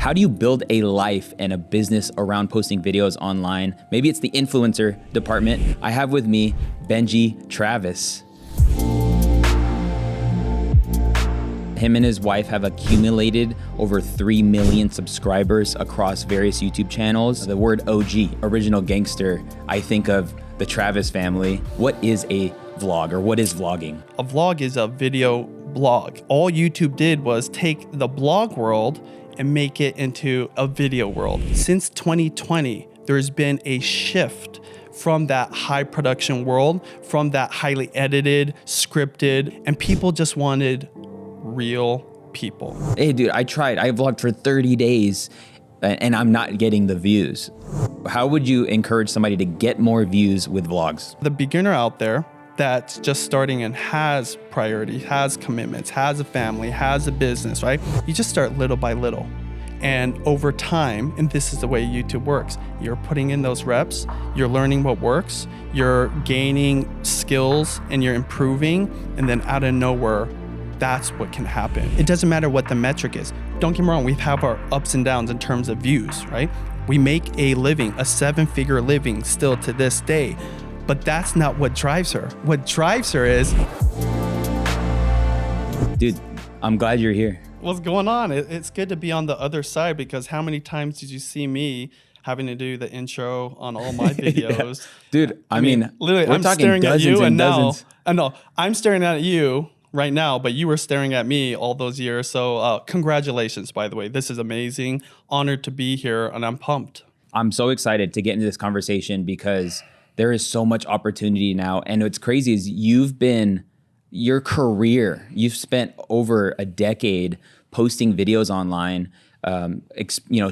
How do you build a life and a business around posting videos online? Maybe it's the influencer department. I have with me Benji Travis. Him and his wife have accumulated over 3 million subscribers across various YouTube channels. The word OG, original gangster, I think of the Travis family. What is a vlog, or what is vlogging? A vlog is a video blog. All YouTube did was take the blog world and make it into a video world. Since 2020, there's been a shift from that high production world, from that highly edited, scripted, and people just wanted real people. Hey dude, I vlogged for 30 days and I'm not getting the views. How would you encourage somebody to get more views with vlogs? The beginner out there that's just starting and has priorities, has commitments, has a family, has a business, right? You just start little by little. And over time, and this is the way YouTube works, you're putting in those reps, you're learning what works, you're gaining skills and you're improving, and then out of nowhere, that's what can happen. It doesn't matter what the metric is. Don't get me wrong, we have our ups and downs in terms of views, right? We make a living, a 7-figure living still to this day. But that's not what drives her. What drives her is... Dude, I'm glad you're here. What's going on? It's good to be on the other side, because how many times did you see me having to do the intro on all my videos? Yeah. Dude, I mean, literally, I'm staring at you and dozens. Now, I'm staring at you right now, but you were staring at me all those years. So congratulations, by the way. This is amazing. Honored to be here, and I'm pumped. I'm so excited to get into this conversation because there is so much opportunity now. And what's crazy is your career, you've spent over a decade posting videos online,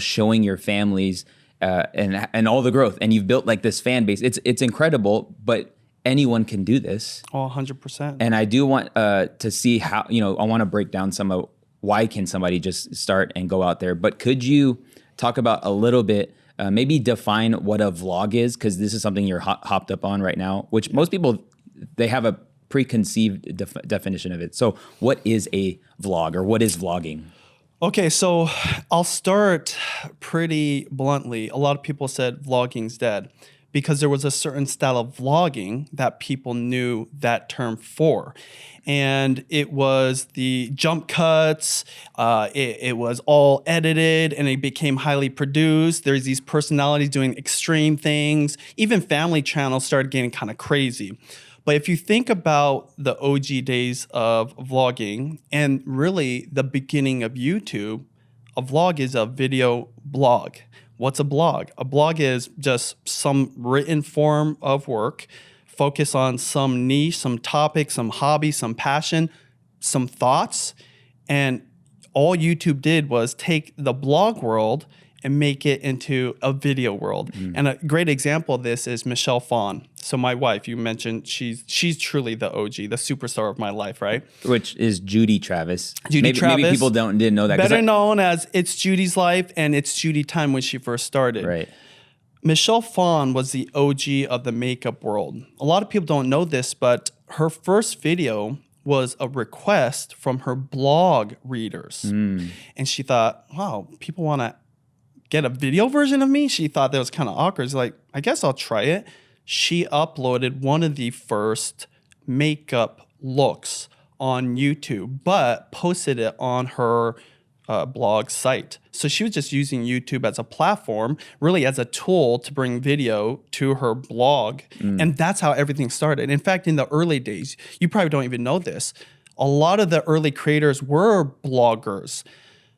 showing your families and all the growth. And you've built like this fan base. It's incredible, but anyone can do this. Oh, 100%. And I do want to see how, I want to break down some of why can somebody just start and go out there. But could you talk about a little bit, maybe define what a vlog is? Because this is something you're hopped up on right now, which most people, they have a preconceived definition of it. So what is a vlog, or what is vlogging? Okay, so I'll start pretty bluntly. A lot of people said vlogging's dead, because there was a certain style of vlogging that people knew that term for. And it was the jump cuts, it was all edited, and it became highly produced. There's these personalities doing extreme things. Even family channels started getting kind of crazy. But if you think about the OG days of vlogging, and really the beginning of YouTube, a vlog is a video blog. What's a blog? A blog is just some written form of work, focus on some niche, some topic, some hobby, some passion, some thoughts. And all YouTube did was take the blog world and make it into a video world. And a great example of this is Michelle Phan. So my wife, you mentioned, she's truly the OG, the superstar of my life, right? Which is Judy Travis. Travis. Maybe people didn't know that. Better known as It's Judy's Life and It's Judy Time when she first started. Right. Michelle Phan was the OG of the makeup world. A lot of people don't know this, but her first video was a request from her blog readers. And she thought, wow, people want to get a video version of me? She thought that was kind of awkward. It's like, I guess I'll try it. She uploaded one of the first makeup looks on YouTube, but posted it on her blog site. So she was just using YouTube as a platform, really as a tool to bring video to her blog. And that's how everything started. In fact, in the early days, you probably don't even know this, a lot of the early creators were bloggers.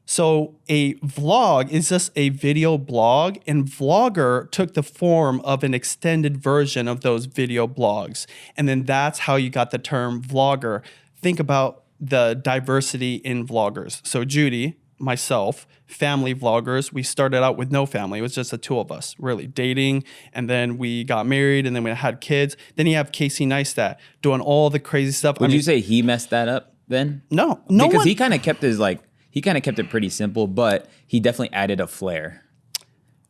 So a vlog is just a video blog, and vlogger took the form of an extended version of those video blogs. And then that's how you got the term vlogger. Think about the diversity in vloggers. So Judy, myself, family vloggers, we started out with no family. It was just the two of us, really, dating. And then we got married, and then we had kids. Then you have Casey Neistat doing all the crazy stuff. Would you say he messed that up then? No. Because he kind of kept it pretty simple, but he definitely added a flair.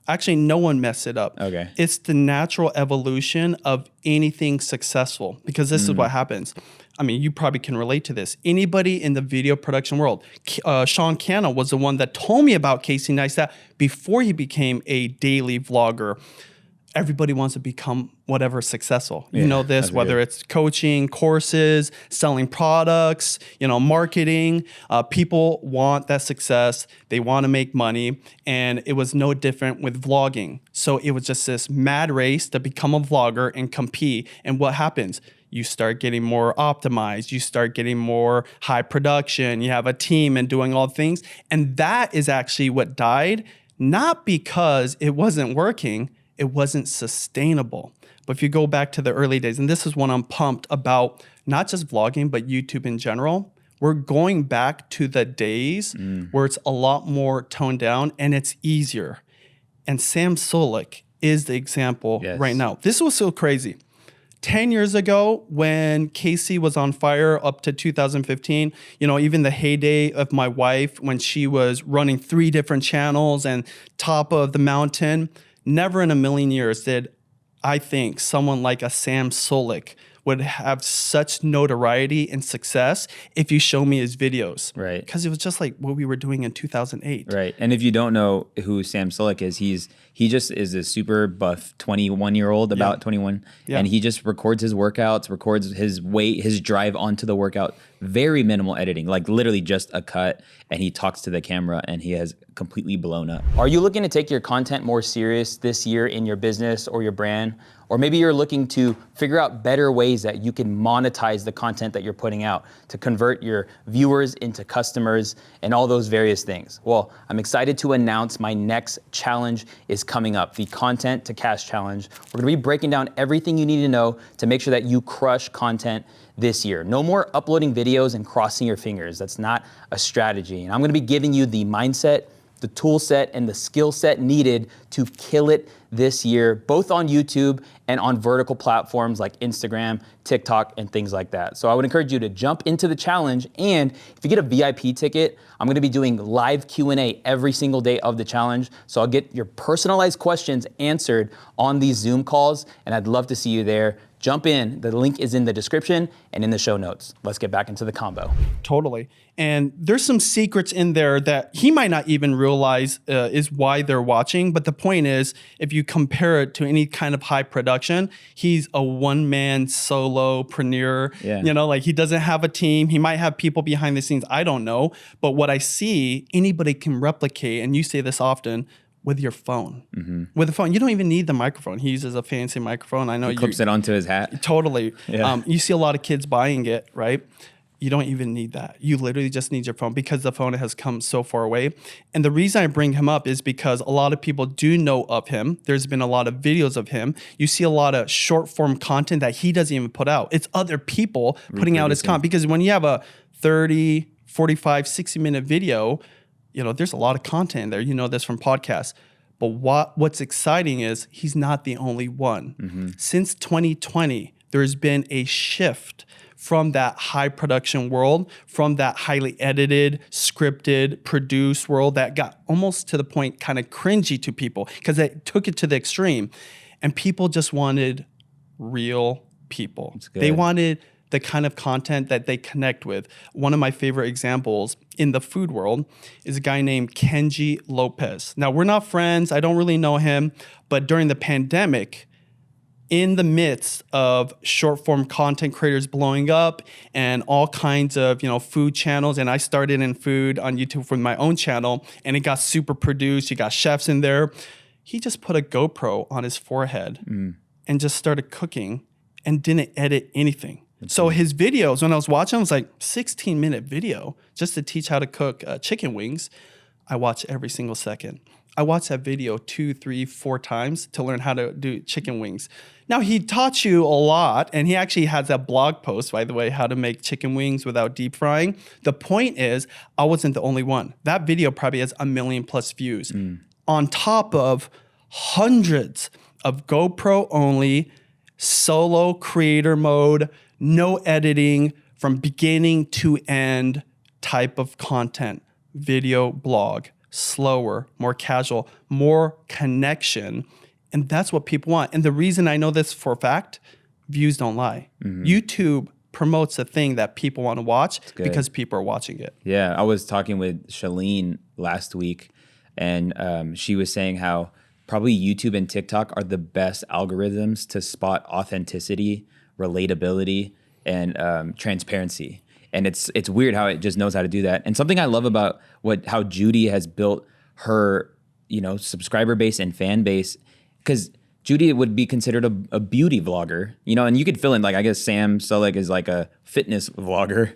Actually, no one messed it up. Okay. It's the natural evolution of anything successful, because this is what happens. I mean, you probably can relate to this. Anybody in the video production world, Sean Canna was the one that told me about Casey Neistat before he became a daily vlogger. Everybody wants to become whatever successful. You know this, whether it's coaching, courses, selling products, marketing. People want that success. They want to make money. And it was no different with vlogging. So it was just this mad race to become a vlogger and compete. And what happens? You start getting more optimized. You start getting more high production. You have a team and doing all things. And that is actually what died, not because it wasn't working. It wasn't sustainable. But if you go back to the early days, and this is when I'm pumped about not just vlogging, but YouTube in general, we're going back to the days where it's a lot more toned down and it's easier. And Sam Sulek is the example right now. This was so crazy. 10 years ago, when Casey was on fire up to 2015, even the heyday of my wife, when she was running 3 different channels and top of the mountain, never in a million years did I think someone like a Sam Sulek would have such notoriety and success if you show me his videos. Right. Because it was just like what we were doing in 2008. Right. And if you don't know who Sam Sulek is, he just is a super buff 21-year-old, about 21. Yeah. And he just records his workouts, records his weight, his drive onto the workout. Very minimal editing, like literally just a cut. And he talks to the camera and he has completely blown up. Are you looking to take your content more serious this year in your business or your brand? Or maybe you're looking to figure out better ways that you can monetize the content that you're putting out to convert your viewers into customers and all those various things. Well, I'm excited to announce my next challenge is coming up, the Content to Cash Challenge. We're gonna be breaking down everything you need to know to make sure that you crush content this year. No more uploading videos and crossing your fingers. That's not a strategy. And I'm gonna be giving you the mindset, the tool set, and the skill set needed to kill it this year, both on YouTube and on vertical platforms like Instagram, TikTok, and things like that. So I would encourage you to jump into the challenge. And if you get a VIP ticket, I'm gonna be doing live Q&A every single day of the challenge. So I'll get your personalized questions answered on these Zoom calls, and I'd love to see you there. Jump in. The link is in the description and in the show notes. Let's get back into the combo. Totally. And there's some secrets in there that he might not even realize is why they're watching. But the point is, if you compare it to any kind of high production, he's a one-man solopreneur. Yeah. Like he doesn't have a team. He might have people behind the scenes. I don't know. But what I see, anybody can replicate, and you say this often, with your phone. With the phone, you don't even need the microphone. He uses a fancy microphone. I know He clips it onto his hat. Totally. Yeah. You see a lot of kids buying it, right? You don't even need that. You literally just need your phone because the phone has come so far away. And the reason I bring him up is because a lot of people do know of him. There's been a lot of videos of him. You see a lot of short form content that he doesn't even put out. It's other people putting out his content. Because when you have a 30, 45, 60-minute video, there's a lot of content there. You know this from podcasts. But what's exciting is he's not the only one. Since 2020, there's been a shift from that high production world, from that highly edited, scripted, produced world that got almost to the point kind of cringy to people because it took it to the extreme. And people just wanted real people. They wanted the kind of content that they connect with. One of my favorite examples in the food world is a guy named Kenji Lopez. Now, we're not friends. I don't really know him. But during the pandemic, in the midst of short form content creators blowing up and all kinds of, food channels, and I started in food on YouTube with my own channel, and it got super produced. You got chefs in there. He just put a GoPro on his forehead and just started cooking and didn't edit anything. So his videos, when I was watching, it was like 16-minute video just to teach how to cook chicken wings. I watched every single second. I watched that video 2, 3, 4 times to learn how to do chicken wings. Now, he taught you a lot, and he actually has a blog post, by the way, how to make chicken wings without deep frying. The point is, I wasn't the only one. That video probably has 1 million+ views, on top of hundreds of GoPro-only, solo creator mode, no editing, from beginning to end type of content, video blog. slower, more casual, more connection. And that's what people want. And the reason I know this for a fact, views don't lie. YouTube promotes a thing that people want to watch because people are watching it. Yeah, I was talking with Shalene last week, and she was saying how probably YouTube and TikTok are the best algorithms to spot authenticity, relatability, and transparency. And it's weird how it just knows how to do that. And something I love about how Judy has built her, subscriber base and fan base, because Judy would be considered a beauty vlogger, and you could fill in, like, I guess Sam Sulek is like a fitness vlogger,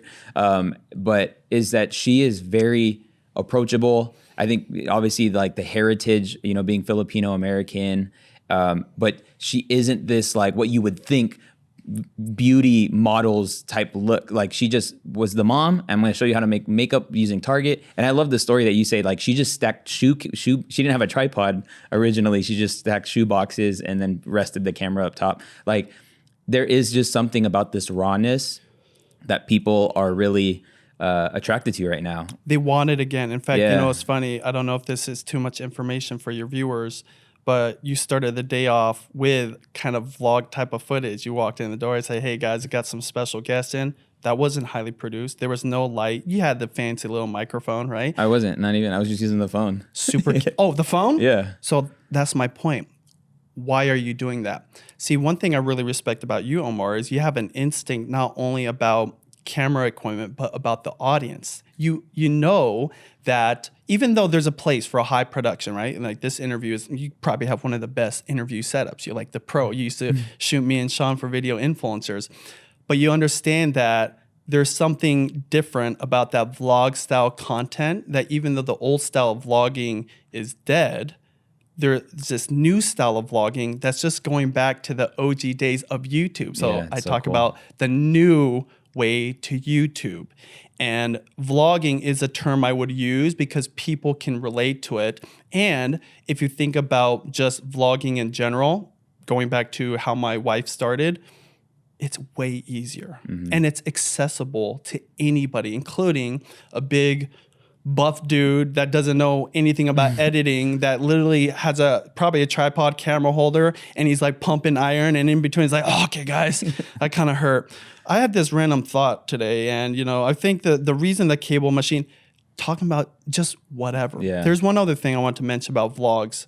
but is that she is very approachable. I think obviously like the heritage, being Filipino American, but she isn't this like what you would think beauty models type look. Like, she just was the mom. I'm going to show you how to make makeup using Target. And I love the story that you say, like, she just stacked shoe. She didn't have a tripod originally. She just stacked shoe boxes and then rested the camera up top. Like, there is just something about this rawness that people are really attracted to right now. They want it again. In fact, it's funny. I don't know if this is too much information for your viewers, but you started the day off with kind of vlog type of footage. You walked in the door and say, "Hey guys, I got some special guests in." That wasn't highly produced. There was no light. You had the fancy little microphone, right? I wasn't, not even. I was just using the phone. Super. Oh, the phone? Yeah. So that's my point. Why are you doing that? See, one thing I really respect about you, Omar, is you have an instinct not only about camera equipment, but about the audience. You know that even though there's a place for a high production, right? And like this interview you probably have one of the best interview setups. You're like the pro. You used to shoot me and Sean for video influencers. But you understand that there's something different about that vlog style content, that even though the old style of vlogging is dead, there's this new style of vlogging that's just going back to the OG days of YouTube. So I talk about the new way to YouTube. And vlogging is a term I would use because people can relate to it. And if you think about just vlogging in general, going back to how my wife started, it's way easier. And it's accessible to anybody, including a big buff dude that doesn't know anything about editing, that literally has probably a tripod camera holder, and he's like pumping iron, and in between he's like, "Oh, okay guys, that kind of hurt." I had this random thought today, and I think the reason the cable machine, talking about just whatever. Yeah. There's one other thing I want to mention about vlogs.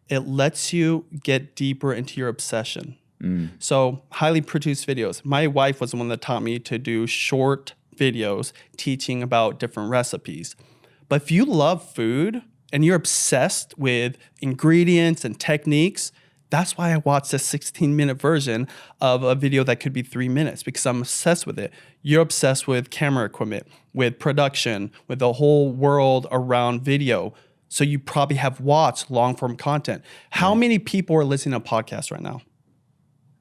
It lets you get deeper into your obsession. So highly produced videos. My wife was the one that taught me to do short videos teaching about different recipes. But if you love food and you're obsessed with ingredients and techniques, that's why I watched a 16-minute version of a video that could be 3 minutes, because I'm obsessed with it. You're obsessed with camera equipment, with production, with the whole world around video. So you probably have watched long-form content. How many people are listening to podcasts right now?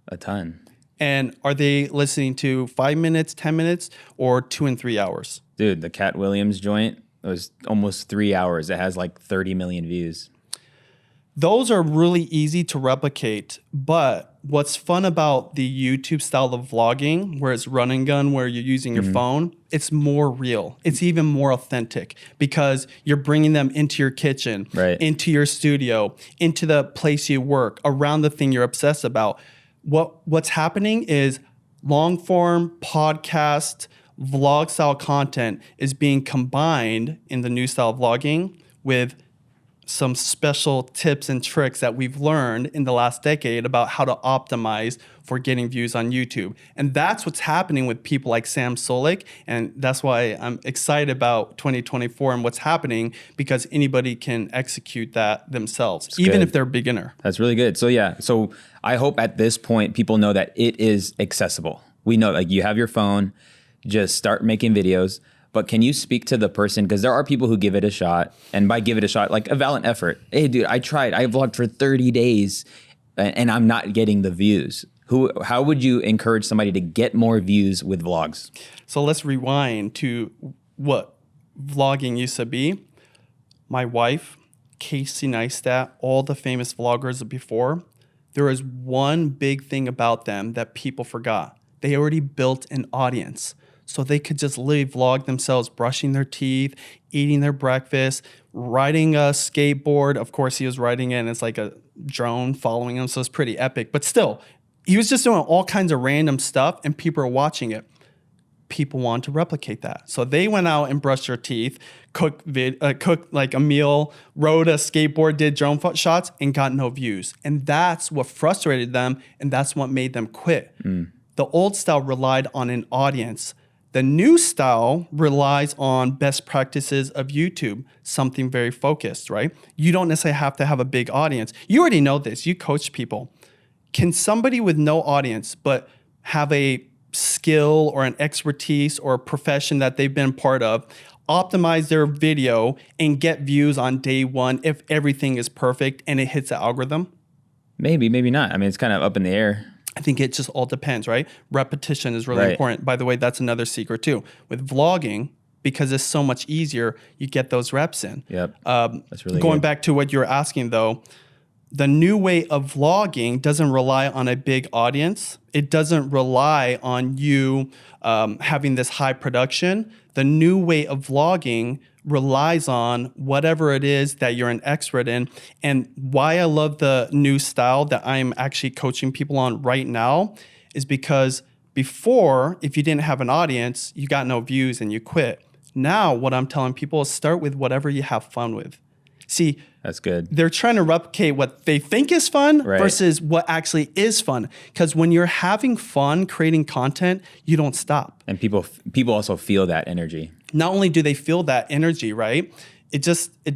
A ton. And are they listening to 5 minutes, 10 minutes, or 2 and 3 hours? Dude, the Cat Williams joint was almost 3 hours. It has like 30 million views. Those are really easy to replicate, but what's fun about the YouTube style of vlogging, where it's run and gun, where you're using your phone, it's more real. It's even more authentic because you're bringing them into your kitchen, into your studio, into the place you work, around the thing you're obsessed about. What's happening is long form podcast, vlog style content is being combined in the new style of vlogging with some special tips and tricks that we've learned in the last decade about how to optimize for getting views on YouTube. And that's what's happening with people like Sam Sulek. And that's why I'm excited about 2024 and what's happening, because anybody can execute that themselves, even if they're a beginner. That's really good. So yeah, so I hope at this point people know that it is accessible. We know, like, you have your phone, just start making videos. But can you speak to the person? Because there are people who give it a shot. And by give it a shot, like a valiant effort. Hey, dude, I tried. I vlogged for 30 days and I'm not getting the views. How would you encourage somebody to get more views with vlogs? So let's rewind to what vlogging used to be. My wife, Casey Neistat, all the famous vloggers before, there is one big thing about them that people forgot. They already built an audience. So they could just literally vlog themselves brushing their teeth, eating their breakfast, riding a skateboard. Of course, he was riding it and it's like a drone following him. So it's pretty epic. But still, he was just doing all kinds of random stuff and people are watching it. People want to replicate that. So they went out and brushed their teeth, cooked like a meal, rode a skateboard, did drone shots, and got no views. And that's what frustrated them, and that's what made them quit. The old style relied on an audience. The new style relies on best practices of YouTube, something very focused, right? You don't necessarily have to have a big audience. You already know this. You coach people. Can somebody with no audience but have a skill or an expertise or a profession that they've been part of optimize their video and get views on day one if everything is perfect and it hits the algorithm? Maybe, maybe not. I mean, it's kind of up in the air. I think it just all depends, right? Repetition is really important. By the way, that's another secret too. With vlogging, because it's so much easier, you get those reps in. Yep. That's really Going good. back to what you were asking though, the new way of vlogging doesn't rely on a big audience. It doesn't rely on you having this high production. The new way of vlogging relies on whatever it is that you're an expert in. And why I love the new style that I'm actually coaching people on right now is because before, if you didn't have an audience, you got no views and you quit. Now, what I'm telling people is start with whatever you have fun with. See, That's good. they're trying to replicate what they think is fun versus what actually is fun. Because when you're having fun creating content, you don't stop. And people also feel that energy. Not only do they feel that energy, right? It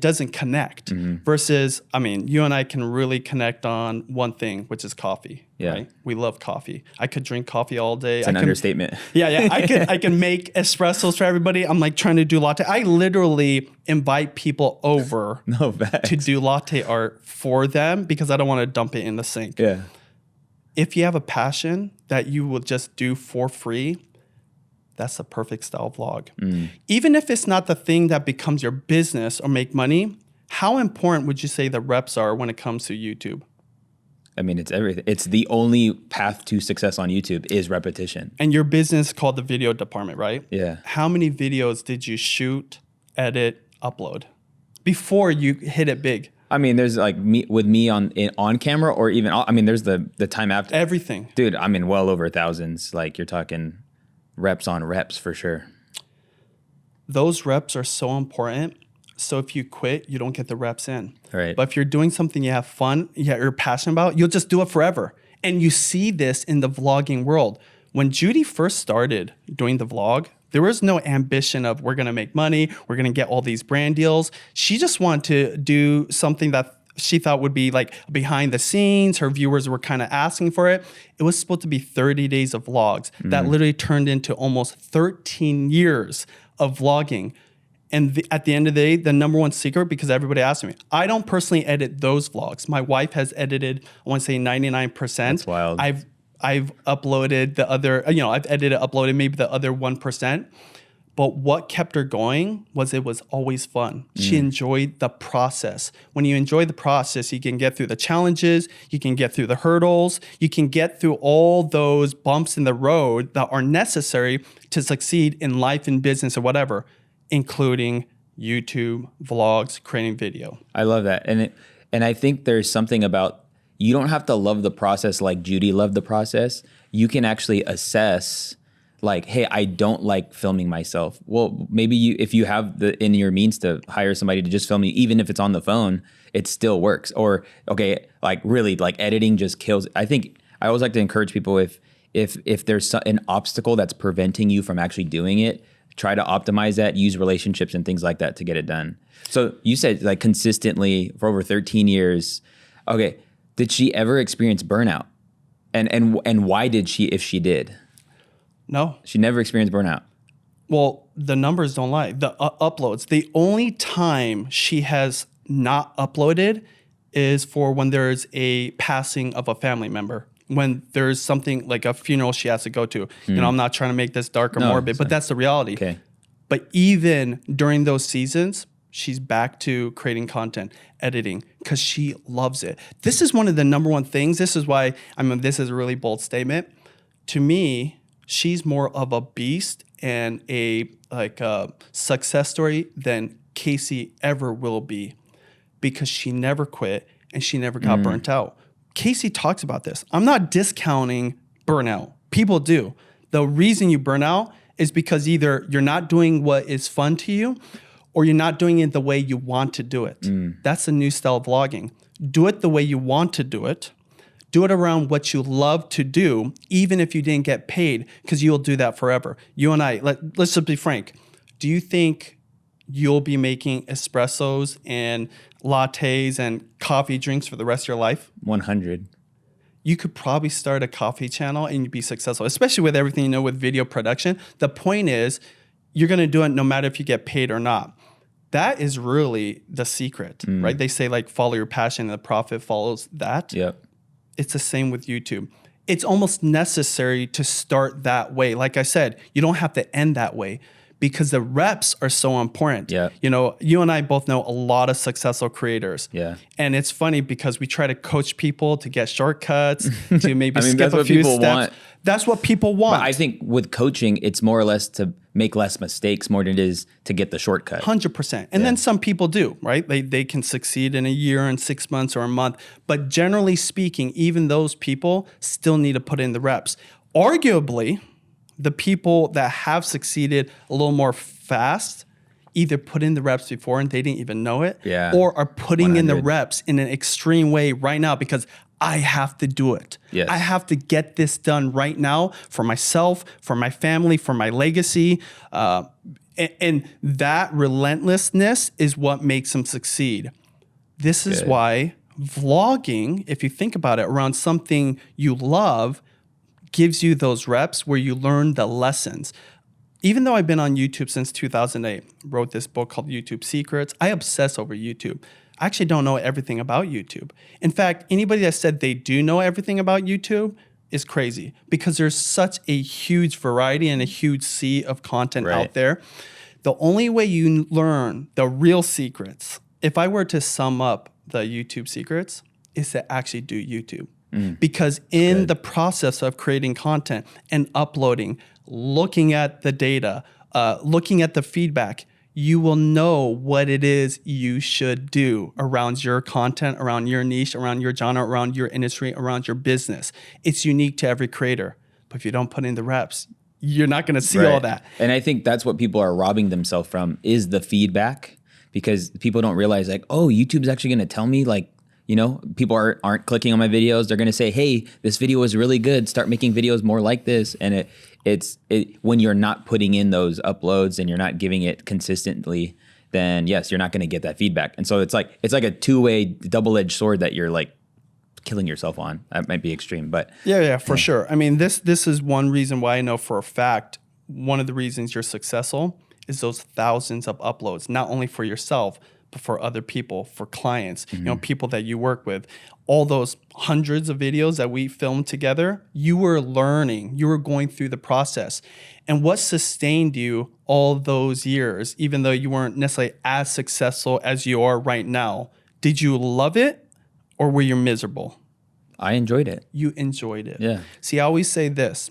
doesn't connect. Versus, I mean, you and I can really connect on one thing, which is coffee. Yeah. Right? We love coffee. I could drink coffee all day. It's an understatement. Yeah. I can make espressos for everybody. I'm like trying to do latte. I literally invite people over No facts. to do latte art for them because I don't want to dump it in the sink. Yeah. If you have a passion that you will just do for free, that's the perfect style vlog. Even if it's not the thing that becomes your business or make money, how important would you say the reps are when it comes to YouTube? I mean, it's everything. It's the only path to success on YouTube is repetition. And your business is called the video department, right? Yeah. How many videos did you shoot, edit, upload before you hit it big? I mean, there's like me on camera or even, I mean, there's the time after. Everything. Dude, I mean, well over thousands. Like you're talking reps on reps for sure. Those reps are so important. So if you quit, you don't get the reps in. Right. But if you're doing something you have fun, you're passionate about, you'll just do it forever. And you see this in the vlogging world. When Judy first started doing the vlog, there was no ambition of we're going to make money, we're going to get all these brand deals. She just wanted to do something that she thought would be like behind the scenes. Her viewers were kind of asking for it. It was supposed to be 30 days of vlogs. That literally turned into almost 13 years of vlogging. And at the end of the day, the number one secret, because everybody asked me, I don't personally edit those vlogs. My wife has edited, I want to say 99%. That's wild. I've uploaded the other, I've edited, uploaded maybe the other 1%. But what kept her going was it was always fun. She enjoyed the process. When you enjoy the process, you can get through the challenges, you can get through the hurdles, you can get through all those bumps in the road that are necessary to succeed in life and business or whatever, including YouTube, vlogs, creating video. I love that. And I think there's something about, you don't have to love the process like Judy loved the process. You can actually assess like, hey, I don't like filming myself. Well, maybe if you have in your means to hire somebody to just film you, even if it's on the phone, it still works. Or, okay, like really like editing just kills. I think I always like to encourage people if there's an obstacle that's preventing you from actually doing it, try to optimize that, use relationships and things like that to get it done. So you said like consistently for over 13 years. Okay, did she ever experience burnout? And why did she, if she did? No. She never experienced burnout. Well, the numbers don't lie. The uploads. The only time she has not uploaded is for when there's a passing of a family member. When there's something like a funeral she has to go to. I'm not trying to make this dark or morbid, but that's the reality. Okay. But even during those seasons, she's back to creating content, editing, because she loves it. This is one of the number one things. This is why, this is a really bold statement. To me, she's more of a beast and a success story than Casey ever will be because she never quit and she never got burnt out. Casey talks about this. I'm not discounting burnout. People do. The reason you burn out is because either you're not doing what is fun to you or you're not doing it the way you want to do it. That's the new style of vlogging. Do it the way you want to do it. Do it around what you love to do, even if you didn't get paid, because you'll do that forever. You and I, let's just be frank. Do you think you'll be making espressos and lattes and coffee drinks for the rest of your life? 100. You could probably start a coffee channel and you'd be successful, especially with everything you know with video production. The point is, you're going to do it no matter if you get paid or not. That is really the secret, right? They say like follow your passion and the profit follows that. Yep. It's the same with YouTube. It's almost necessary to start that way. Like I said, you don't have to end that way because the reps are so important. Yeah. You know, you and I both know a lot of successful creators. Yeah. And it's funny because we try to coach people to get shortcuts, to maybe I mean, skip that's a what few people steps. want. That's what people want. But I think with coaching, it's more or less to make less mistakes more than it is to get the shortcut. 100%. And then some people do, right? They can succeed in a year and 6 months or a month. But generally speaking, even those people still need to put in the reps. Arguably, the people that have succeeded a little more fast either put in the reps before and they didn't even know it, Yeah. or are putting in the 100. reps in an extreme way right now because I have to do it. Yes. I have to get this done right now for myself, for my family, for my legacy. And that relentlessness is what makes them succeed. This is Good. why vlogging, if you think about it, around something you love, gives you those reps where you learn the lessons. Even though I've been on YouTube since 2008, wrote this book called YouTube Secrets, I obsess over YouTube. I actually don't know everything about YouTube. In fact, anybody that said they do know everything about YouTube is crazy because there's such a huge variety and a huge sea of content Right. out there. The only way you learn the real secrets, if I were to sum up the YouTube secrets, is to actually do YouTube. Because in the process of creating content and uploading, looking at the data, looking at the feedback, you will know what it is you should do around your content, around your niche, around your genre, around your industry, around your business. It's unique to every creator. But if you don't put in the reps, you're not going to see all Right. that. And I think that's what people are robbing themselves from is the feedback, because people don't realize like, oh, YouTube's actually going to tell me like, you know, people aren't clicking on my videos. They're going to say, hey, this video is really good. Start making videos more like this. And it's when you're not putting in those uploads and you're not giving it consistently, then yes, you're not going to get that feedback. And so it's like a two-way double-edged sword that you're like killing yourself on. That might be extreme, but Yeah, for sure. I mean, this is one reason why I know for a fact one of the reasons you're successful is those thousands of uploads, not only for yourself, but for other people, for clients, you know, people that you work with. All those hundreds of videos that we filmed together, you were learning, you were going through the process. And what sustained you all those years, even though you weren't necessarily as successful as you are right now, did you love it or were you miserable? I enjoyed it. You enjoyed it. Yeah. See, I always say this.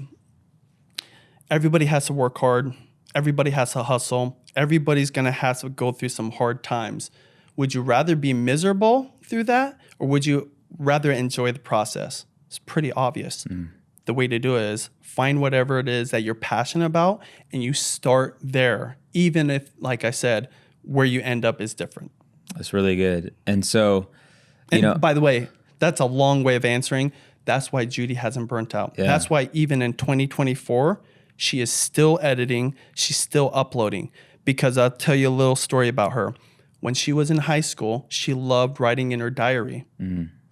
Everybody has to work hard. Everybody has to hustle. Everybody's going to have to go through some hard times. Would you rather be miserable through that or would you rather enjoy the process? It's pretty obvious. The way to do it is find whatever it is that you're passionate about and you start there, even if, like I said, where you end up is different. That's really good. And so, you And know, by the way, that's a long way of answering. That's why Judy hasn't burnt out. Yeah. That's why even in 2024, she is still editing. She's still uploading. Because I'll tell you a little story about her. When she was in high school, she loved writing in her diary,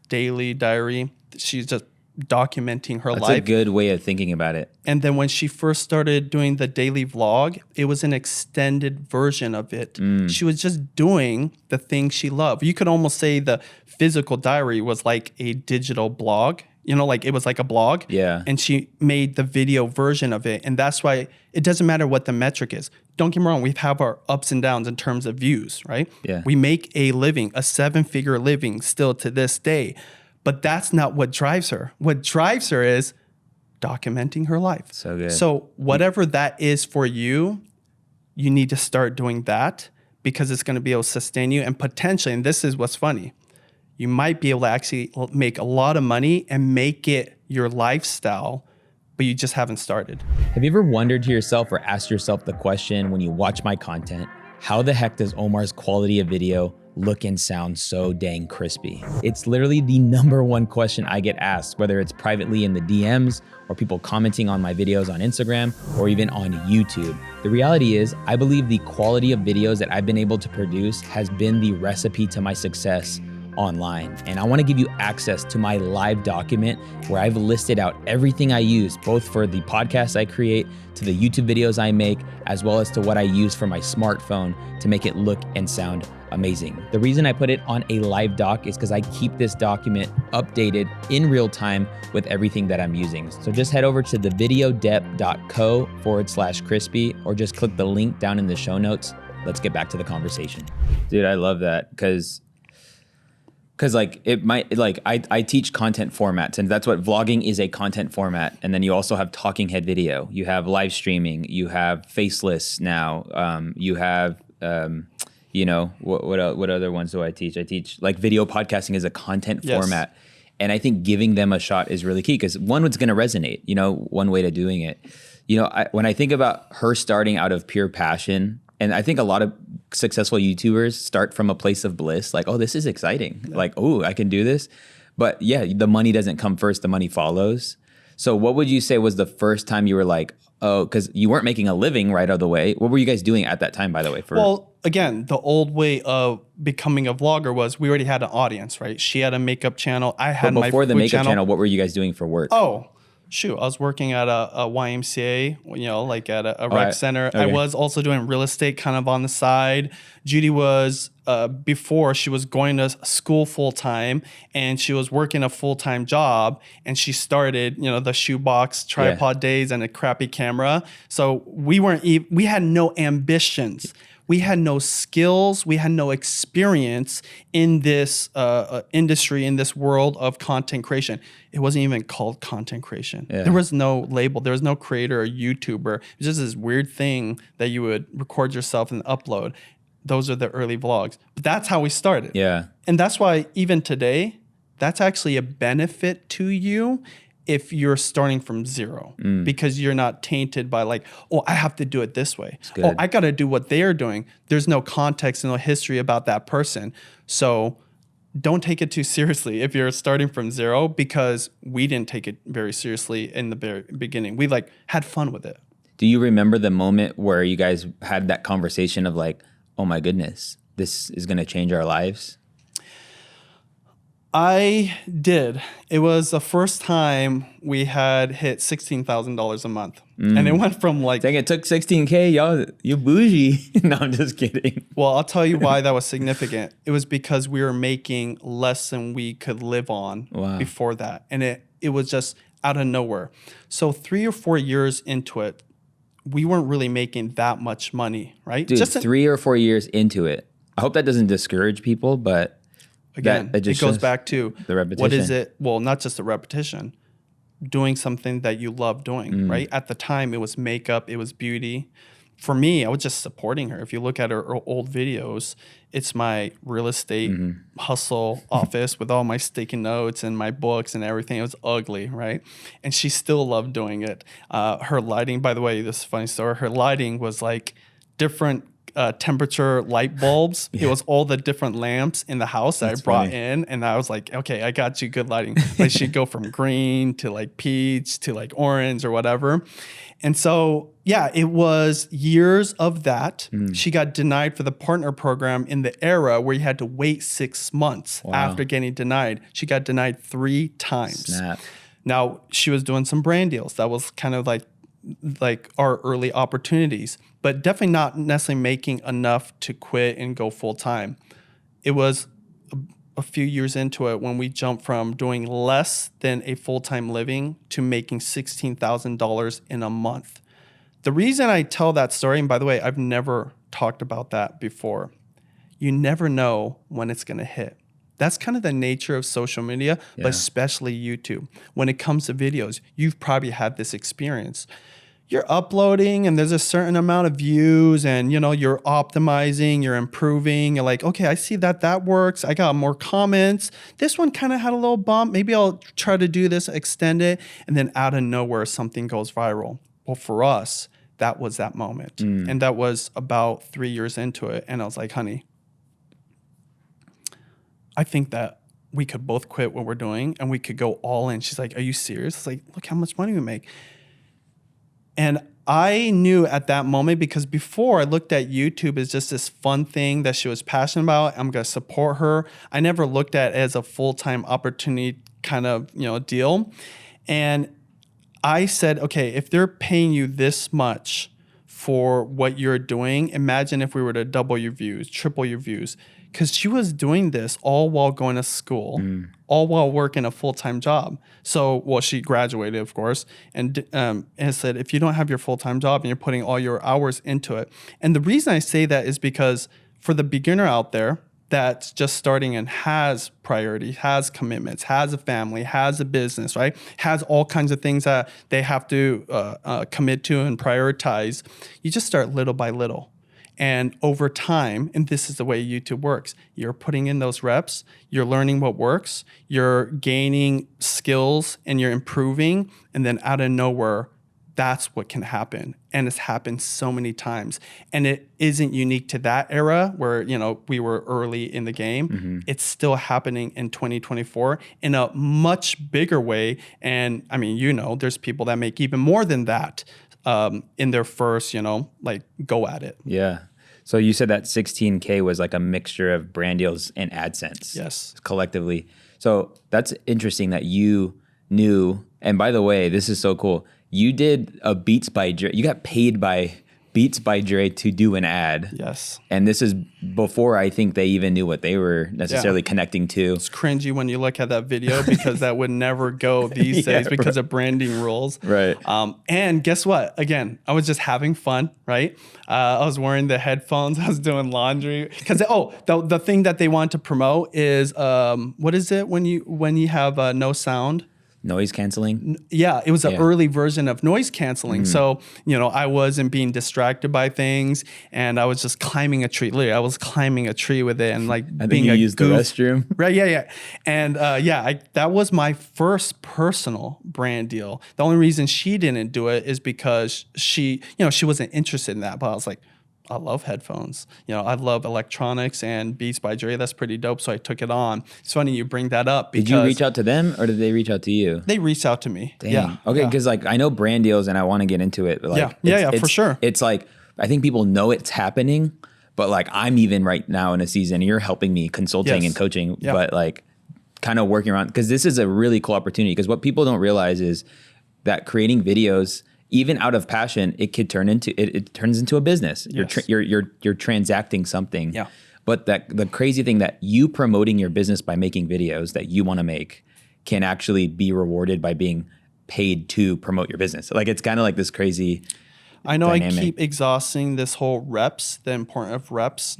daily diary. She's just documenting her that's life. a good way of thinking about it. And then when she first started doing the daily vlog, it was an extended version of it. She was just doing the things she loved. You could almost say the physical diary was like a digital blog, you know, like it was like a blog. Yeah. And she made the video version of it. And that's why it doesn't matter what the metric is. Don't get me wrong, we have our ups and downs in terms of views, right? Yeah. We make a living, a 7-figure living still to this day. But that's not what drives her. What drives her is documenting her life. So good. So whatever that is for you, you need to start doing that. because it's going to be able to sustain you and potentially, and this is what's funny, you might be able to actually make a lot of money and make it your lifestyle, but you just haven't started. Have you ever wondered to yourself or asked yourself the question when you watch my content, how the heck does Omar's quality of video look and sound so dang crispy? It's literally the #1 question I get asked, whether it's privately in the DMs or people commenting on my videos on Instagram or even on YouTube. The reality is, I believe the quality of videos that I've been able to produce has been the recipe to my success online. And I want to give you access to my live document where I've listed out everything I use, both for the podcasts I create, to the YouTube videos I make, as well as to what I use for my smartphone to make it look and sound amazing. The reason I put it on a live doc is because I keep this document updated in real time with everything that I'm using. So just head over to thevideodep.co/crispy or just click the link down in the show notes. Let's get back to the conversation. Dude, I love that because like it might, like I teach content formats, and that's what vlogging is, a content format. And then you also have talking head video, you have live streaming, you have faceless now, you have, you know, what other ones do I teach? I teach like video podcasting as a content format. And I think giving them a shot is really key because one, it's going to resonate, you know, one way to doing it. You know, when I think about her starting out of pure passion, and I think a lot of successful YouTubers start from a place of bliss, like, oh, this is exciting. Yeah. Like, oh, I can do this. But yeah, the money doesn't come first, the money follows. So what would you say was the first time you were like, oh, because you weren't making a living right out of the way. What were you guys doing at that time, by the way? Well, again, the old way of becoming a vlogger was we already had an audience, right? She had a makeup channel. I had my food channel. Before the makeup channel, what were you guys doing for work? Oh, shoot. I was working at a YMCA, you know, like at a rec center. Okay. I was also doing real estate kind of on the side. Judy was, before she was going to school full time and she was working a full-time job, and she started, you know, the shoebox tripod days and a crappy camera. So we had no ambitions. We had no skills. We had no experience in this industry, in this world of content creation. It wasn't even called content creation. Yeah. There was no label. There was no creator or YouTuber. It was just this weird thing that you would record yourself and upload. Those are the early vlogs. But that's how we started. Yeah. And that's why even today, that's actually a benefit to you if you're starting from zero, because you're not tainted by like, oh, I have to do it this way. Oh, I got to do what they're doing. There's no context and no history about that person. So don't take it too seriously if you're starting from zero, because we didn't take it very seriously in the very beginning. We like had fun with it. Do you remember the moment where you guys had that conversation of like, oh my goodness, this is going to change our lives? I did. It was the first time we had hit $16,000 a month. And it went from like... Dang, it took $16K, y'all. You bougie. No, I'm just kidding. Well, I'll tell you why that was significant. It was because we were making less than we could live on before that. And it was just out of nowhere. So 3 or 4 years into it, we weren't really making that much money, right? Dude, just 3 or 4 years into it. I hope that doesn't discourage people, but... Again, it goes back to the repetition. What is it? Well, not just the repetition, doing something that you love doing, right? At the time, it was makeup, it was beauty. For me, I was just supporting her. If you look at her old videos, it's my real estate hustle office with all my sticky notes and my books and everything. It was ugly, right? And she still loved doing it. Her lighting, by the way, this is a funny story. Her lighting was like different temperature light bulbs. It was all the different lamps in the house that I brought in, and I was like, okay, I got you good lighting. Like she'd go from green to like peach to like orange or whatever. And so, yeah, it was years of that. She got denied for the partner program in the era where you had to wait 6 months after getting denied. She got denied 3 times. Snap. Now, she was doing some brand deals. That was kind of like our early opportunities, but definitely not necessarily making enough to quit and go full time. It was a few years into it when we jumped from doing less than a full-time living to making $16,000 in a month. The reason I tell that story, and by the way, I've never talked about that before, you never know when it's going to hit. That's kind of the nature of social media, but especially YouTube. When it comes to videos, you've probably had this experience. you're uploading and there's a certain amount of views and, you know, you're optimizing, you're improving. You're like, okay, I see that works. I got more comments. This one kind of had a little bump. Maybe I'll try to do this, extend it. And then out of nowhere, something goes viral. Well, for us, that was that moment. And that was about 3 years into it. And I was like, honey, I think that we could both quit what we're doing and we could go all in. She's like, are you serious? It's like, look how much money we make. And I knew at that moment, because before I looked at YouTube as just this fun thing that she was passionate about. I'm going to support her. I never looked at it as a full-time opportunity kind of, you know, deal. And I said, okay, if they're paying you this much for what you're doing, imagine if we were to double your views, triple your views. Because she was doing this all while going to school, all while working a full-time job. So, well, she graduated, of course, and said, if you don't have your full-time job and you're putting all your hours into it. And the reason I say that is because for the beginner out there that's just starting and has priorities, has commitments, has a family, has a business, right? Has all kinds of things that they have to commit to and prioritize. You just start little by little. And over time, and this is the way YouTube works, you're putting in those reps, you're learning what works, you're gaining skills and you're improving. And then out of nowhere, that's what can happen. And it's happened so many times. And it isn't unique to that era where, you know, we were early in the game. It's still happening in 2024 in a much bigger way. And I mean, you know, there's people that make even more than that. In their first, you know, like go at it. Yeah. So you said that 16K was like a mixture of brand deals and AdSense. Yes. Collectively. So that's interesting that you knew. And by the way, this is so cool. You did a Beats by Dre. You got paid by Beats by Dre to do an ad. Yes. And this is before I think they even knew what they were necessarily connecting to. It's cringy when you look at that video because that would never go these days because of branding rules. Right. And guess what? Again, I was just having fun, right? I was wearing the headphones. I was doing laundry. Because, the thing that they want to promote is, what is it when you have no sound? Noise canceling? Yeah, it was an early version of noise canceling. So, you know, I wasn't being distracted by things and I was just climbing a tree. Literally, I was climbing a tree with it and like I being think you a used goof. the restroom. Right, yeah. And that was my first personal brand deal. The only reason she didn't do it is because she wasn't interested in that. But I was like, I love headphones. You know, I love electronics and Beats by Dre. That's pretty dope. So I took it on. It's funny you bring that up. Did you reach out to them or did they reach out to you? They reached out to me. Dang. Yeah. Okay, because like I know brand deals and I want to get into it. But like, for sure. It's like I think people know it's happening, but like I'm even right now in a season. You're helping me consulting and coaching, but like kind of working around because this is a really cool opportunity. Because what people don't realize is that creating videos, even out of passion, it could turn into it turns into a business. Yes. You're transacting something. Yeah. But the crazy thing that you promoting your business by making videos that you want to make can actually be rewarded by being paid to promote your business. Like it's kind of like this crazy I know dynamic. I keep exhausting this whole reps, the importance of reps.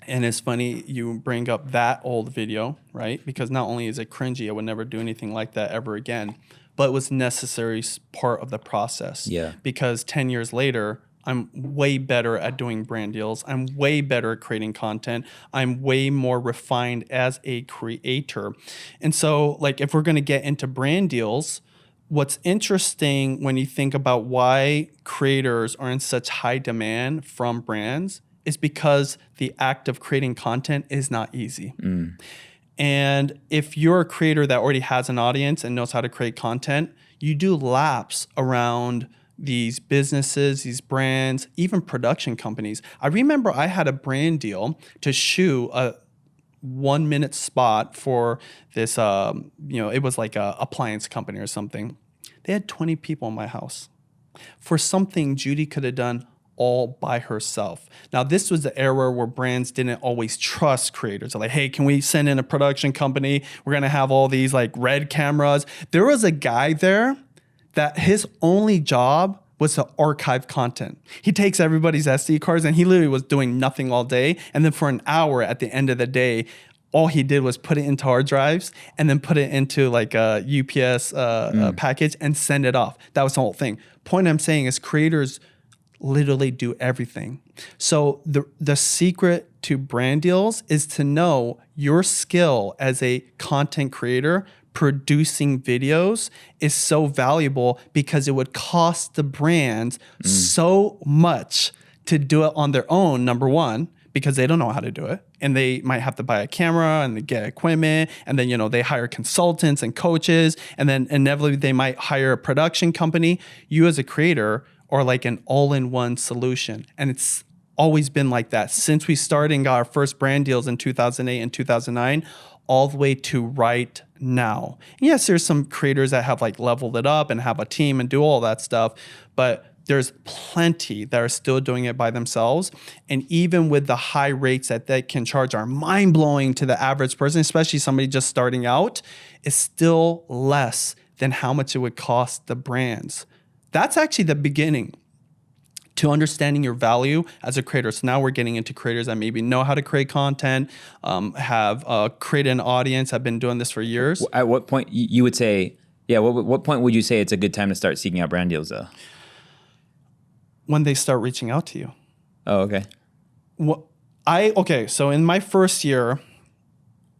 And it's funny you bring up that old video, right? Because not only is it cringy, I would never do anything like that ever again, but it was necessary part of the process. Yeah. Because 10 years later, I'm way better at doing brand deals. I'm way better at creating content. I'm way more refined as a creator. And so, like, if we're going to get into brand deals, what's interesting when you think about why creators are in such high demand from brands is because the act of creating content is not easy. And if you're a creator that already has an audience and knows how to create content, you do laps around these businesses, these brands, even production companies. I remember I had a brand deal to shoot a 1 minute spot for this, it was like a appliance company or something. They had 20 people in my house for something Judy could have done all by herself. Now, this was the era where brands didn't always trust creators. They're like, hey, can we send in a production company? We're going to have all these like red cameras. There was a guy there that his only job was to archive content. He takes everybody's SD cards and he literally was doing nothing all day. And then for an hour at the end of the day, all he did was put it into hard drives and then put it into like a UPS package and send it off. That was the whole thing. Point I'm saying is creators literally do everything. So the secret to brand deals is to know your skill as a content creator. Producing videos is so valuable because it would cost the brands so much to do it on their own, number one, because they don't know how to do it. And they might have to buy a camera and they get equipment. And then, they hire consultants and coaches. And then inevitably they might hire a production company. You as a creator are like an all-in-one solution. And it's always been like that since we started and got our first brand deals in 2008 and 2009, all the way to right now. Yes, there's some creators that have like leveled it up and have a team and do all that stuff, but there's plenty that are still doing it by themselves. And even with the high rates that they can charge are mind-blowing to the average person, especially somebody just starting out, it's still less than how much it would cost the brands. That's actually the beginning to understanding your value as a creator. So now we're getting into creators that maybe know how to create content, have created an audience, have been doing this for years. At what point you would say, what point would you say it's a good time to start seeking out brand deals though? When they start reaching out to you. Oh, okay. So in my first year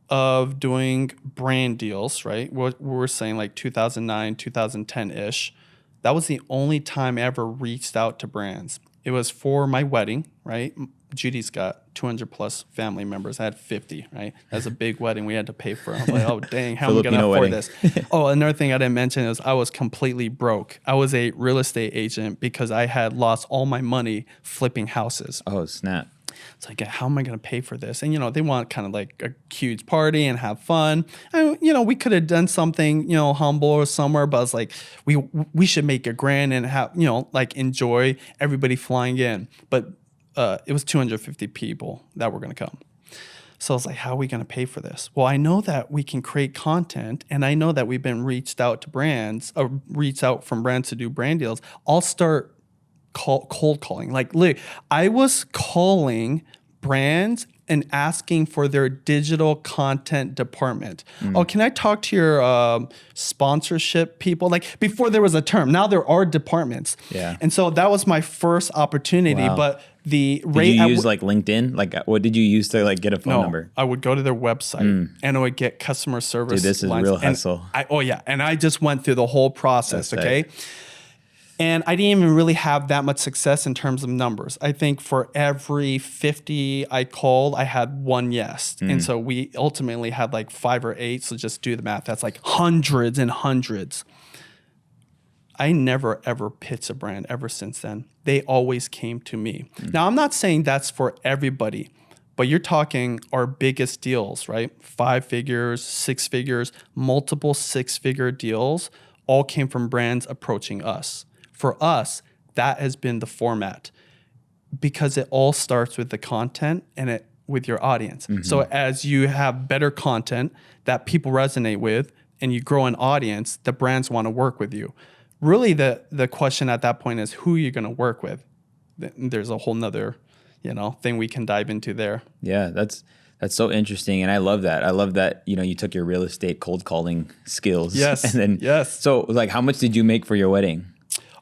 of doing brand deals, right? We're saying like 2009, 2010-ish. That was the only time I ever reached out to brands. It was for my wedding, right? Judy's got 200 plus family members. I had 50, right? That's a big wedding we had to pay for. I was like, oh, dang, how am I going to afford this? Oh, another thing I didn't mention is I was completely broke. I was a real estate agent because I had lost all my money flipping houses. Oh, snap. It's like, how am I going to pay for this? And, they want kind of like a huge party and have fun. And, we could have done something, humble or somewhere, but it's like, we should make it grand and have, like enjoy everybody flying in. But it was 250 people that were going to come. So I was like, how are we going to pay for this? Well, I know that we can create content and I know that we've been reached out to brands or reached out from brands to do brand deals. I'll start cold calling. Like, literally, I was calling brands and asking for their digital content department. Oh, can I talk to your sponsorship people? Like before there was a term, now there are departments. Yeah. And so that was my first opportunity. Wow. But the rate. Did you use like LinkedIn? Like what did you use to like get a phone number? I would go to their website and I would get customer service. Dude, this is real hustle. And I just went through the whole process. That's okay. Sick. And I didn't even really have that much success in terms of numbers. I think for every 50 I called, I had one yes. And so we ultimately had like 5 or 8. So just do the math. That's like hundreds and hundreds. I never, ever pitched a brand ever since then. They always came to me. Now, I'm not saying that's for everybody, but you're talking our biggest deals, right? 5 figures, 6 figures, multiple 6-figure deals all came from brands approaching us. For us, that has been the format because it all starts with the content and with your audience. So as you have better content that people resonate with and you grow an audience, the brands want to work with you. Really, the question at that point is who you're going to work with. There's a whole nother, thing we can dive into there. Yeah, that's so interesting, and I love that. I love that you took your real estate cold calling skills. Yes. And then So like, how much did you make for your wedding?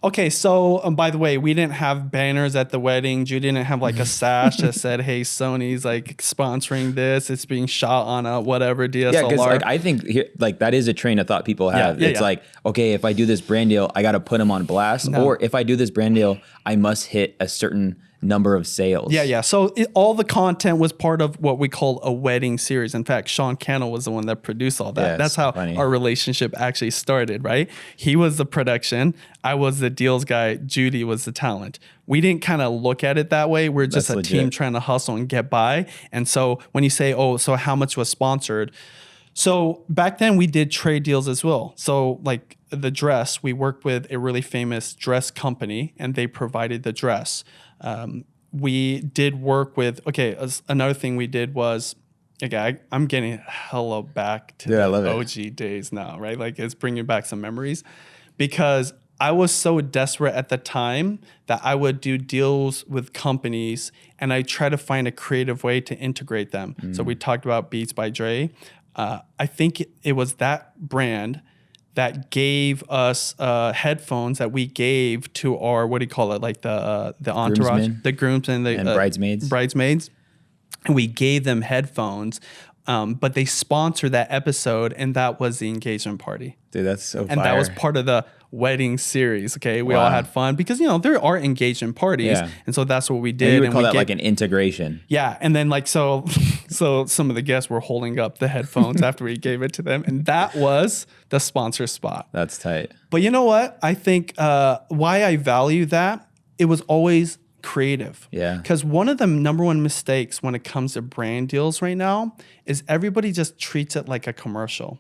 Okay, so by the way, we didn't have banners at the wedding. Judy didn't have like a sash that said, "Hey, Sony's like sponsoring this. It's being shot on a whatever DSLR." Yeah, because like I think that is a train of thought people have. It's like, okay, if I do this brand deal, I got to put them on blast, or if I do this brand deal, I must hit a certain number of sales. Yeah. So all the content was part of what we call a wedding series. In fact, Sean Cannell was the one that produced all that. That's how our relationship actually started, right? He was the production. I was the deals guy. Judy was the talent. We didn't kind of look at it that way. We're just a team trying to hustle and get by. And so when you say, oh, so how much was sponsored? So back then we did trade deals as well. So like the dress, we worked with a really famous dress company and they provided the dress. We did work with, another thing we did was, I'm getting hella back to the OG days now, right? Like it's bringing back some memories because I was so desperate at the time that I would do deals with companies and I try to find a creative way to integrate them. So we talked about Beats by Dre. I think it was that brand that gave us headphones that we gave to our, what do you call it? Like the entourage, Groomsmen. the groomsmen, And bridesmaids. Bridesmaids. And we gave them headphones, but they sponsored that episode, and that was the engagement party. Dude, that's so And fire. that was part of the wedding series. Okay, we all Wow. had fun because there are engagement parties, Yeah. and so that's what we And did. you would and call we that gave- like an integration. yeah, and then like so some of the guests were holding up the headphones after we gave it to them, and that was the sponsor spot. That's tight. But you know what? I think why I value that, it was always creative. Yeah. Because one of the number one mistakes when it comes to brand deals right now is everybody just treats it like a commercial.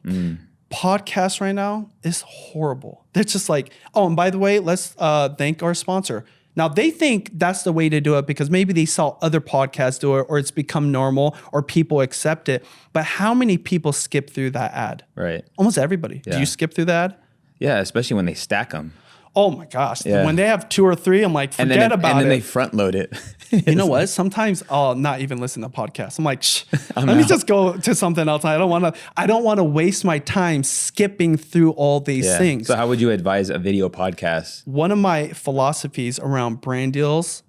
Podcast right now is horrible. They're just like, oh, and by the way, let's thank our sponsor. Now they think that's the way to do it because maybe they saw other podcasts do it or it's become normal or people accept it. But how many people skip through that ad? Right. Almost everybody. Yeah. Do you skip through that? Yeah, especially when they stack them. Oh my gosh. Yeah. When they have 2 or 3, I'm like, forget about and then it. they front load it. You know what? Sometimes I'll not even listen to podcasts. I'm like, shh, let me out. just go to something else. I don't want to waste my time skipping through all these Yeah. things. So how would you advise a video podcast? One of my philosophies around brand deals,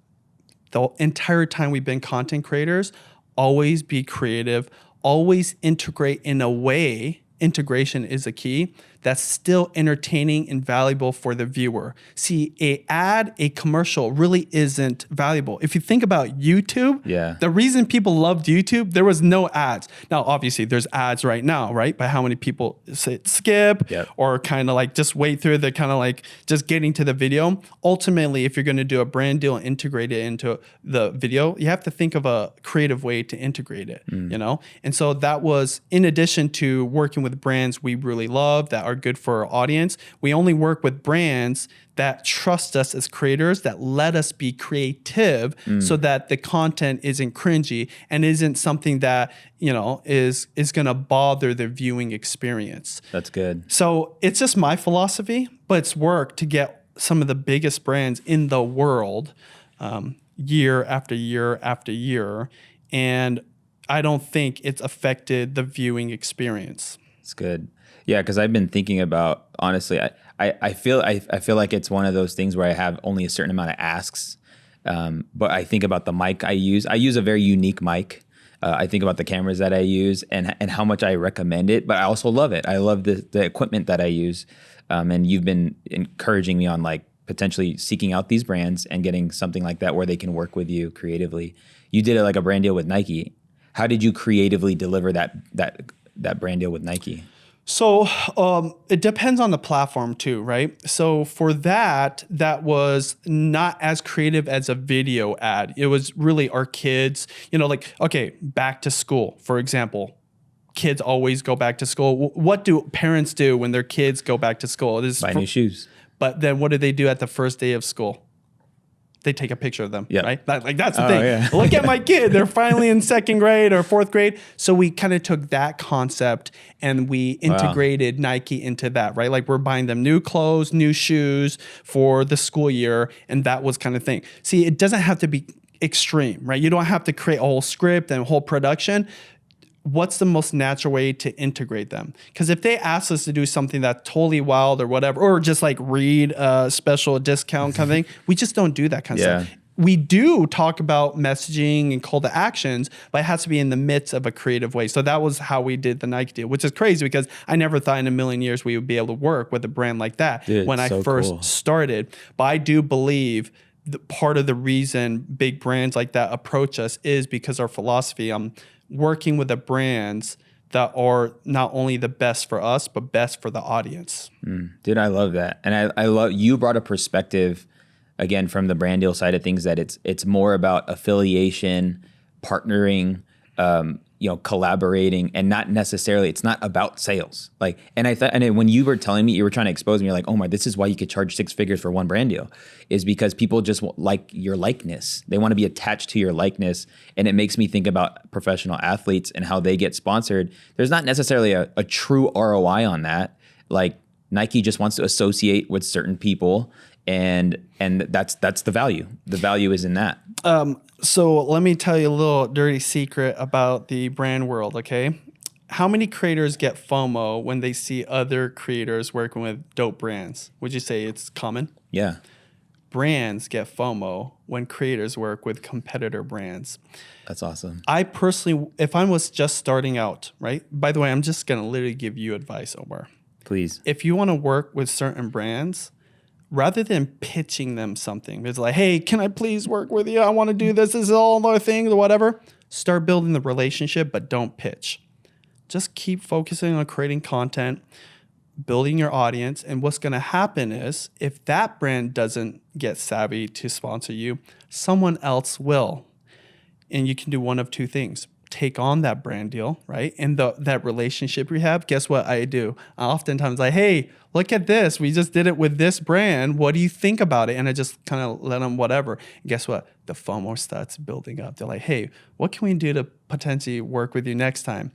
the entire time we've been content creators, always be creative, always integrate in a way. Integration is a key that's still entertaining and valuable for the viewer. See, a commercial really isn't valuable. If you think about YouTube, Yeah. the reason people loved YouTube, there was no ads. Now, obviously, there's ads right now, right? But how many people say skip Yep. or kind of like just wait through the kind of like just getting to the video? Ultimately, if you're going to do a brand deal and integrate it into the video, you have to think of a creative way to integrate it, you know? And so that was in addition to working with brands we really love that are good for our audience. We only work with brands that trust us as creators, that let us be creative so that the content isn't cringy and isn't something that, is going to bother the viewing experience. That's good. So it's just my philosophy, but it's work to get some of the biggest brands in the world year after year after year. And I don't think it's affected the viewing experience. It's good. Yeah, because I've been thinking about, honestly, I feel like it's one of those things where I have only a certain amount of asks. But I think about the mic I use. I use a very unique mic. I think about the cameras that I use and how much I recommend it, but I also love it. I love the equipment that I use. And you've been encouraging me on like potentially seeking out these brands and getting something like that where they can work with you creatively. You did it like a brand deal with Nike. How did you creatively deliver that brand deal with Nike? So it depends on the platform too, right? So for that was not as creative as a video ad. It was really our kids, back to school, for example. Kids always go back to school. What do parents do when their kids go back to school? Buy new shoes. But then what do they do at the first day of school? They take a picture of them, Yeah. right? That's the thing. Yeah. Look at my kid. They're finally in 2nd grade or 4th grade. So we kind of took that concept and we integrated Nike into that, right? Like we're buying them new clothes, new shoes for the school year. And that was kind of thing. See, it doesn't have to be extreme, right? You don't have to create a whole script and a whole production. What's the most natural way to integrate them? Because if they ask us to do something that's totally wild or whatever, or just like read a special discount kind of thing, we just don't do that kind of stuff. We do talk about messaging and call to actions, but it has to be in the midst of a creative way. So that was how we did the Nike deal, which is crazy because I never thought in a million years we would be able to work with a brand like that when I first started. But I do believe part of the reason big brands like that approach us is because our philosophy. Working with the brands that are not only the best for us, but best for the audience. Dude, I love that. And I love, you brought a perspective, again, from the brand deal side of things, that it's more about affiliation, partnering, collaborating, and not necessarily, it's not about sales. Like, and I thought, and when you were telling me, you were trying to expose me, you're like, oh my, this is why you could charge 6 figures for one brand deal, is because people just like your likeness. They want to be attached to your likeness. And it makes me think about professional athletes and how they get sponsored. There's not necessarily a true ROI on that. Like Nike just wants to associate with certain people, and that's the value. The value is in that. So let me tell you a little dirty secret about the brand world, okay? How many creators get FOMO when they see other creators working with dope brands? Would you say it's common? Yeah. Brands get FOMO when creators work with competitor brands. That's awesome. I personally, if I was just starting out, right? By the way, I'm just going to literally give you advice, Omar. Please. If you want to work with certain brands, rather than pitching them something, it's like, hey, can I please work with you? I want to do this. This is all other things or whatever. Start building the relationship, but don't pitch. Just keep focusing on creating content, building your audience. And what's going to happen is if that brand doesn't get savvy to sponsor you, someone else will. And you can do one of two things. Take on that brand deal, right? And that relationship we have, guess what I do? I oftentimes like, hey, look at this. We just did it with this brand. What do you think about it? And I just kind of let them whatever. And guess what? The FOMO starts building up. They're like, hey, what can we do to potentially work with you next time?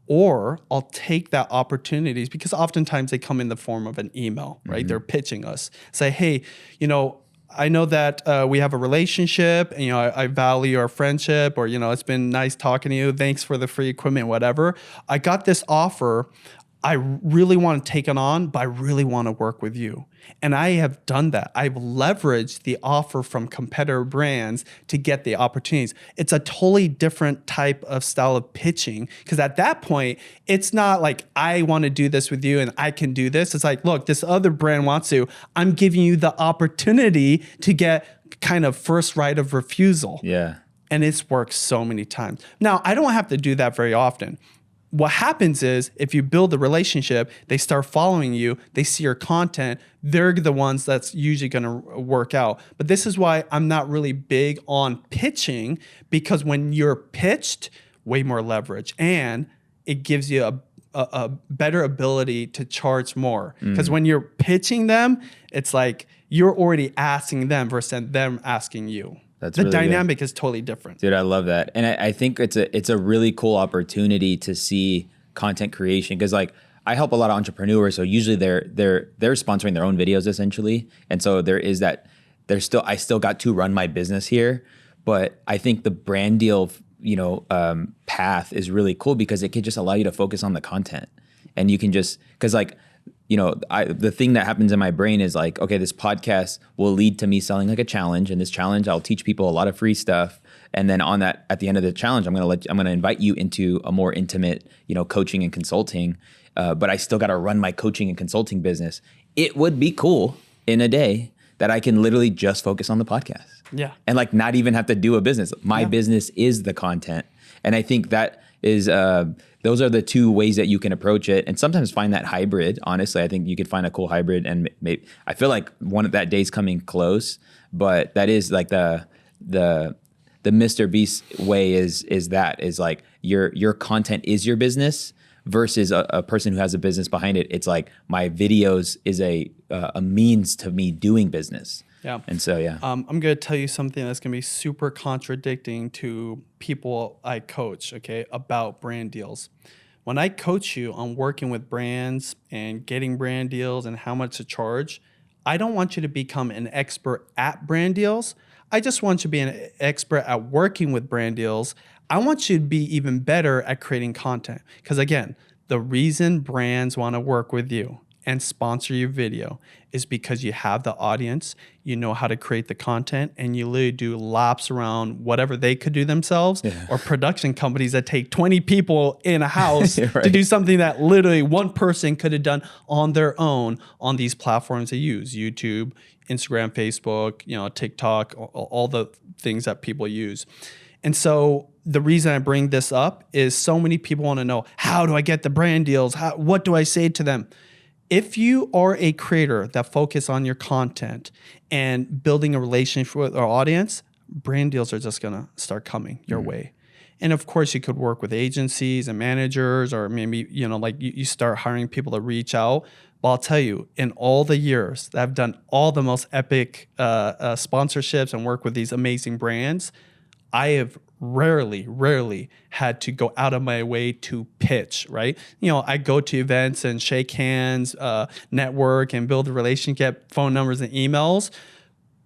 Or I'll take that opportunities because oftentimes they come in the form of an email, right? Mm-hmm. They're pitching us. Say, hey, I know that we have a relationship and, I value our friendship, or, it's been nice talking to you. Thanks for the free equipment, whatever. I got this offer. I really want to take it on, but I really want to work with you. And I have done that. I've leveraged the offer from competitor brands to get the opportunities. It's a totally different type of style of pitching because at that point, it's not like I want to do this with you and I can do this. It's like, look, this other brand wants to. I'm giving you the opportunity to get kind of first right of refusal. Yeah. And it's worked so many times. Now, I don't have to do that very often. What happens is if you build the relationship, they start following you, they see your content, they're the ones that's usually going to work out. But this is why I'm not really big on pitching, because when you're pitched, way more leverage, and it gives you a better ability to charge more. Because when you're pitching them, it's like you're already asking them versus them asking you. That's the really dynamic good. Is totally different. Dude, I love that. And I think it's a really cool opportunity to see content creation, because like I help a lot of entrepreneurs, so usually they're sponsoring their own videos essentially. And so there is that I still got to run my business here, but I think the brand deal path is really cool because it can just allow you to focus on the content. And you can just, because like, the thing that happens in my brain is like, okay, this podcast will lead to me selling like a challenge, and this challenge I'll teach people a lot of free stuff, and then on that, at the end of the challenge, I'm gonna invite you into a more intimate, coaching and consulting. But I still got to run my coaching and consulting business. It would be cool in a day that I can literally just focus on the podcast, and like not even have to do a business. My business is the content, and I think that is. Those are the two ways that you can approach it, and sometimes find that hybrid. Honestly, I think you could find a cool hybrid, and maybe I feel like one of that day's coming close. But that is like the Mr. Beast way is like your content is your business versus a person who has a business behind it. It's like my videos is a means to me doing business. Yeah. And so, I'm going to tell you something that's going to be super contradicting to people I coach, okay, about brand deals. When I coach you on working with brands and getting brand deals and how much to charge, I don't want you to become an expert at brand deals. I just want you to be an expert at working with brand deals. I want you to be even better at creating content. Because again, the reason brands want to work with you and sponsor your video is because you have the audience, you know how to create the content, and you literally do laps around whatever they could do themselves, or production companies that take 20 people in a house to do something that literally one person could have done on their own on these platforms they use, YouTube, Instagram, Facebook, TikTok, all the things that people use. And so the reason I bring this up is so many people want to know, how do I get the brand deals? What do I say to them? If you are a creator that focus on your content and building a relationship with our audience, brand deals are just going to start coming your way. And of course, you could work with agencies and managers, or maybe, you start hiring people to reach out. But I'll tell you, in all the years that I've done all the most epic sponsorships and work with these amazing brands, I have rarely had to go out of my way to pitch, right? You know, I go to events and shake hands, network and build a relationship, get phone numbers and emails.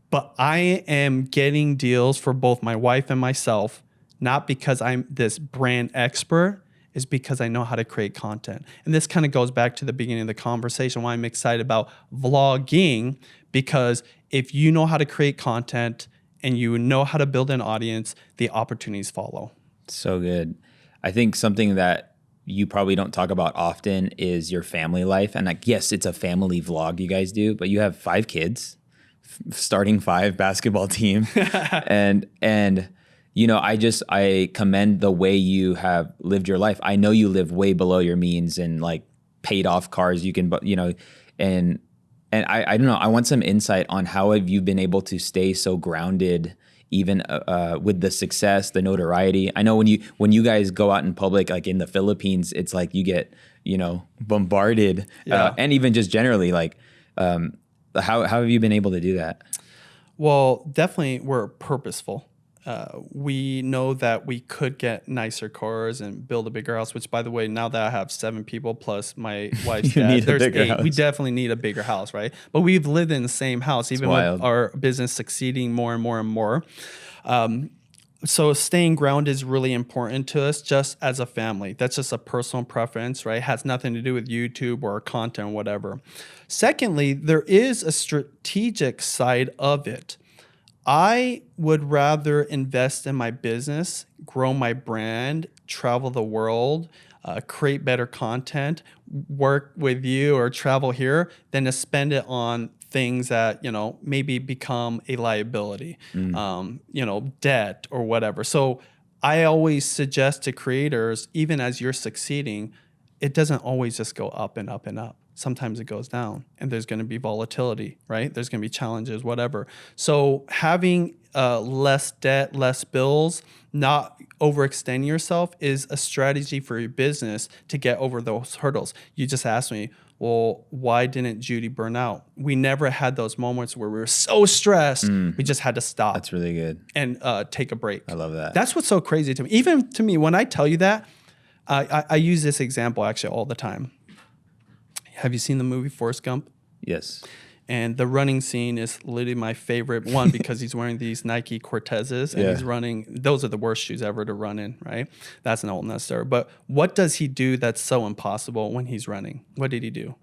But I am getting deals for both my wife and myself, not because I'm this brand expert, is because I know how to create content. And this kind of goes back to the beginning of the conversation, why I'm excited about vlogging, because if you know how to create content and you know how to build an audience, the opportunities follow. So good. I think something that you probably don't talk about often is your family life. And like, yes, it's a family vlog you guys do, but you have 5 kids, starting 5 basketball team. and you know, I commend the way you have lived your life. I know you live way below your means and like paid off cars you can, you know, and I don't know, I want some insight on how have you been able to stay so grounded even with the success, the notoriety. I know when you guys go out in public, like in the Philippines, it's like you get, you know, bombarded and even just generally like, how have you been able to do that? Well, definitely we're purposeful. We know that we could get nicer cars and build a bigger house, which by the way, now that I have 7 people plus my wife's dad, there's 8. House. We definitely need a bigger house, right? But we've lived in the same house, even with our business succeeding more and more and more. So staying grounded is really important to us just as a family. That's just a personal preference, right? It has nothing to do with YouTube or content or whatever. Secondly, there is a strategic side of it. I would rather invest in my business, grow my brand, travel the world, create better content, work with you or travel here than to spend it on things that, you know, maybe become a liability, you know, debt or whatever. So I always suggest to creators, even as you're succeeding, it doesn't always just go up and up and up. Sometimes it goes down and there's going to be volatility, right? There's going to be challenges, whatever. So having less debt, less bills, not overextending yourself is a strategy for your business to get over those hurdles. You just asked me, well, why didn't Judy burn out? We never had those moments where we were so stressed, we just had to stop. That's really good. And take a break. I love that. That's what's so crazy to me. Even to me, when I tell you that, I use this example actually all the time. Have you seen the movie Forrest Gump? Yes. And the running scene is literally my favorite one because he's wearing these Nike Cortezes and he's running. Those are the worst shoes ever to run in, right? That's an old story. But what does he do that's so impossible when he's running? What did he do?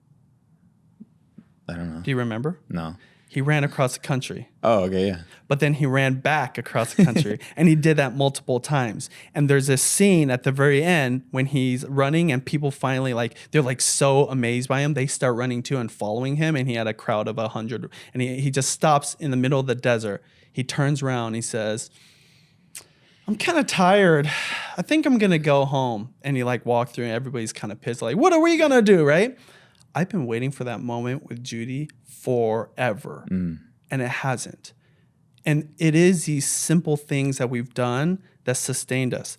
I don't know. Do you remember? No. He ran across the country. Oh, okay, yeah. But then he ran back across the country and he did that multiple times. And there's this scene at the very end when he's running and people finally they're like so amazed by him. They start running too and following him. And he had a crowd of 100 and he just stops in the middle of the desert. He turns around, he says, I'm kind of tired. I think I'm going to go home. And he walked through and everybody's kind of pissed. Like, what are we going to do, right? I've been waiting for that moment with Judy forever, and it hasn't. And it is these simple things that we've done that sustained us.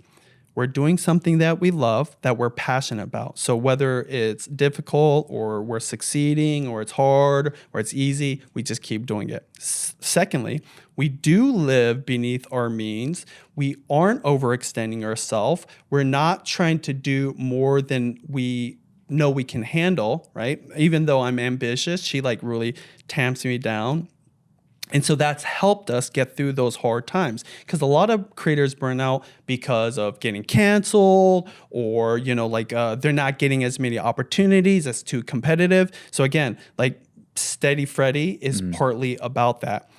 We're doing something that we love, that we're passionate about. So whether it's difficult or we're succeeding or it's hard or it's easy, we just keep doing it. Secondly, we do live beneath our means. We aren't overextending ourselves. We're not trying to do more than we know we can handle, right? Even though I'm ambitious, she really tamps me down. And so that's helped us get through those hard times because a lot of creators burn out because of getting canceled or, they're not getting as many opportunities, it's too competitive. So again, Steady Freddy is partly about that.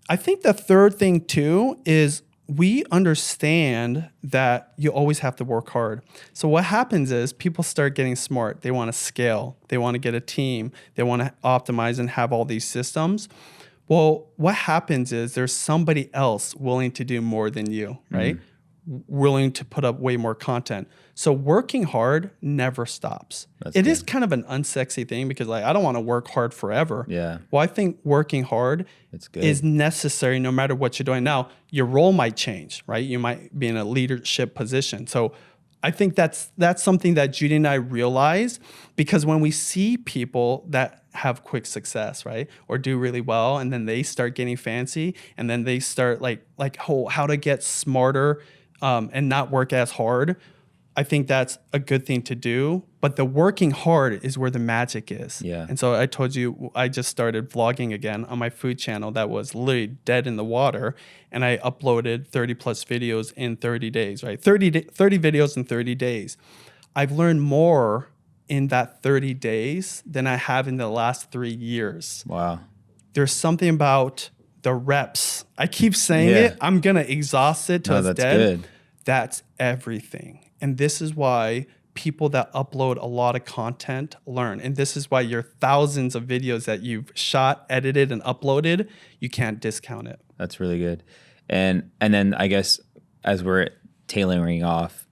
I think the third thing too is we understand that you always have to work hard. So what happens is people start getting smart. They want to scale. They want to get a team. They want to optimize and have all these systems. Well, what happens is there's somebody else willing to do more than you, right? Willing to put up way more content. So working hard never stops. It is kind of an unsexy thing because I don't want to work hard forever. Yeah. Well, I think working hard is necessary no matter what you're doing. Now, your role might change, right? You might be in a leadership position. So I think that's something that Judy and I realize because when we see people that have quick success, right? Or do really well, and then they start getting fancy, and then they start like how to get smarter and not work as hard. I think that's a good thing to do, but the working hard is where the magic is. Yeah. And so I told you I just started vlogging again on my food channel that was literally dead in the water, and I uploaded 30 plus videos in 30 days, right? 30 videos in 30 days. I've learned more in that 30 days than I have in the last 3 years. Wow. There's something about the reps. I keep saying it. I'm going to exhaust it till it's dead. Good. That's everything. And this is why people that upload a lot of content learn. And this is why your thousands of videos that you've shot, edited, and uploaded, you can't discount it. That's really good. And then I guess as we're tailoring off,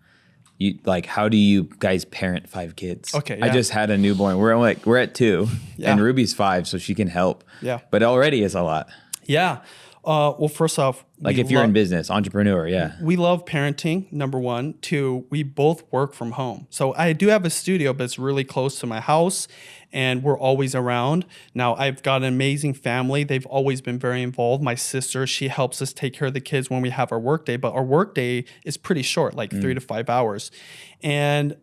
you like, how do you guys parent 5 kids? Okay, I yeah. just had a newborn. We're at 2, and Ruby's 5, so she can help. Yeah. But already is a lot. Yeah. Well, first off, Like if you're in business, entrepreneur, yeah. we love parenting, number one. 2, we both work from home. So I do have a studio, but it's really close to my house, and we're always around. Now, I've got an amazing family. They've always been very involved. My sister, she helps us take care of the kids when we have our work day, but our work day is pretty short, like 3 to 5 hours. And,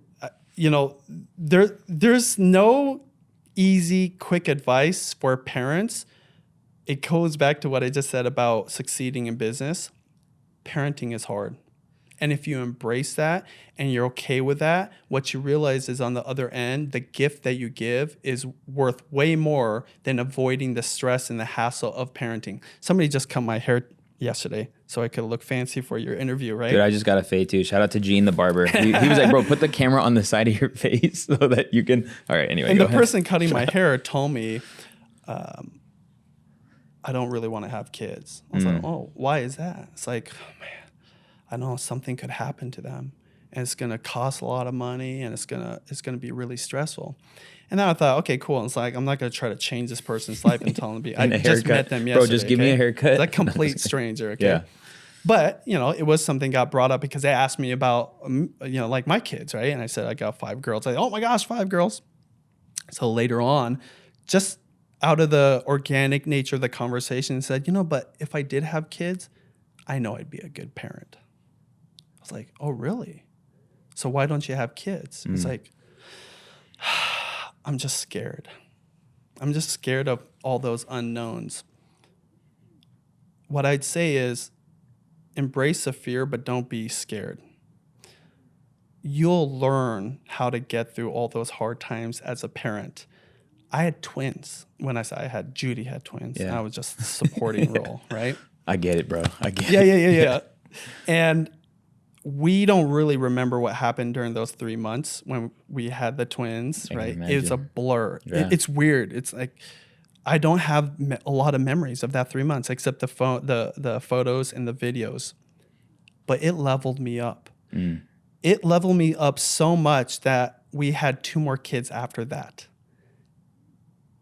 there's no easy, quick advice for parents. It goes back to what I just said about succeeding in business. Parenting is hard. And if you embrace that and you're okay with that, what you realize is on the other end, the gift that you give is worth way more than avoiding the stress and the hassle of parenting. Somebody just cut my hair yesterday so I could look fancy for your interview, right? Dude, I just got a fade too. Shout out to Gene the barber. He was like, bro, put the camera on the side of your face so that you can. All right, anyway. And the ahead. person cutting my hair told me, I don't really want to have kids. I was like, oh, why is that? It's like, oh, man, I know something could happen to them, and it's gonna cost a lot of money, and it's gonna be really stressful. And then I thought, okay, cool. And it's like, I'm not gonna try to change this person's life and tell them to be. I just met them yesterday. Bro, just give me a haircut. It's a complete stranger. Okay. Yeah. But it was something got brought up because they asked me about like my kids, right? And I said I got 5 girls. Like, oh my gosh, 5 girls. So later on, just out of the organic nature of the conversation, said, but if I did have kids, I know I'd be a good parent. I was like, oh, really? So why don't you have kids? It's like, I'm just scared. I'm just scared of all those unknowns. What I'd say is embrace the fear, but don't be scared. You'll learn how to get through all those hard times as a parent. I had twins. When I say Judy had twins. Yeah. And I was just the supporting role, right? I get it, bro. I get it. Yeah. And we don't really remember what happened during those 3 months when we had the twins, right? It's a blur. Yeah. It's weird. It's like I don't have a lot of memories of that 3 months except the photos and the videos. But it leveled me up. It leveled me up so much that we had 2 more kids after that.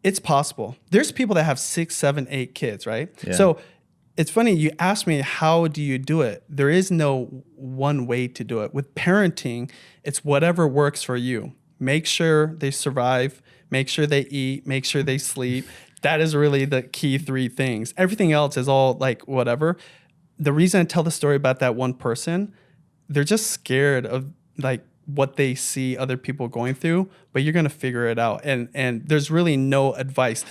It's possible. There's people that have 6, 7, 8 kids, right? Yeah. So it's funny, you asked me, how do you do it? There is no one way to do it. With parenting, it's whatever works for you. Make sure they survive, make sure they eat, make sure they sleep. That is really the key 3 things. Everything else is all like whatever. The reason I tell the story about that one person, they're just scared of like what they see other people going through, but you're going to figure it out. And there's really no advice.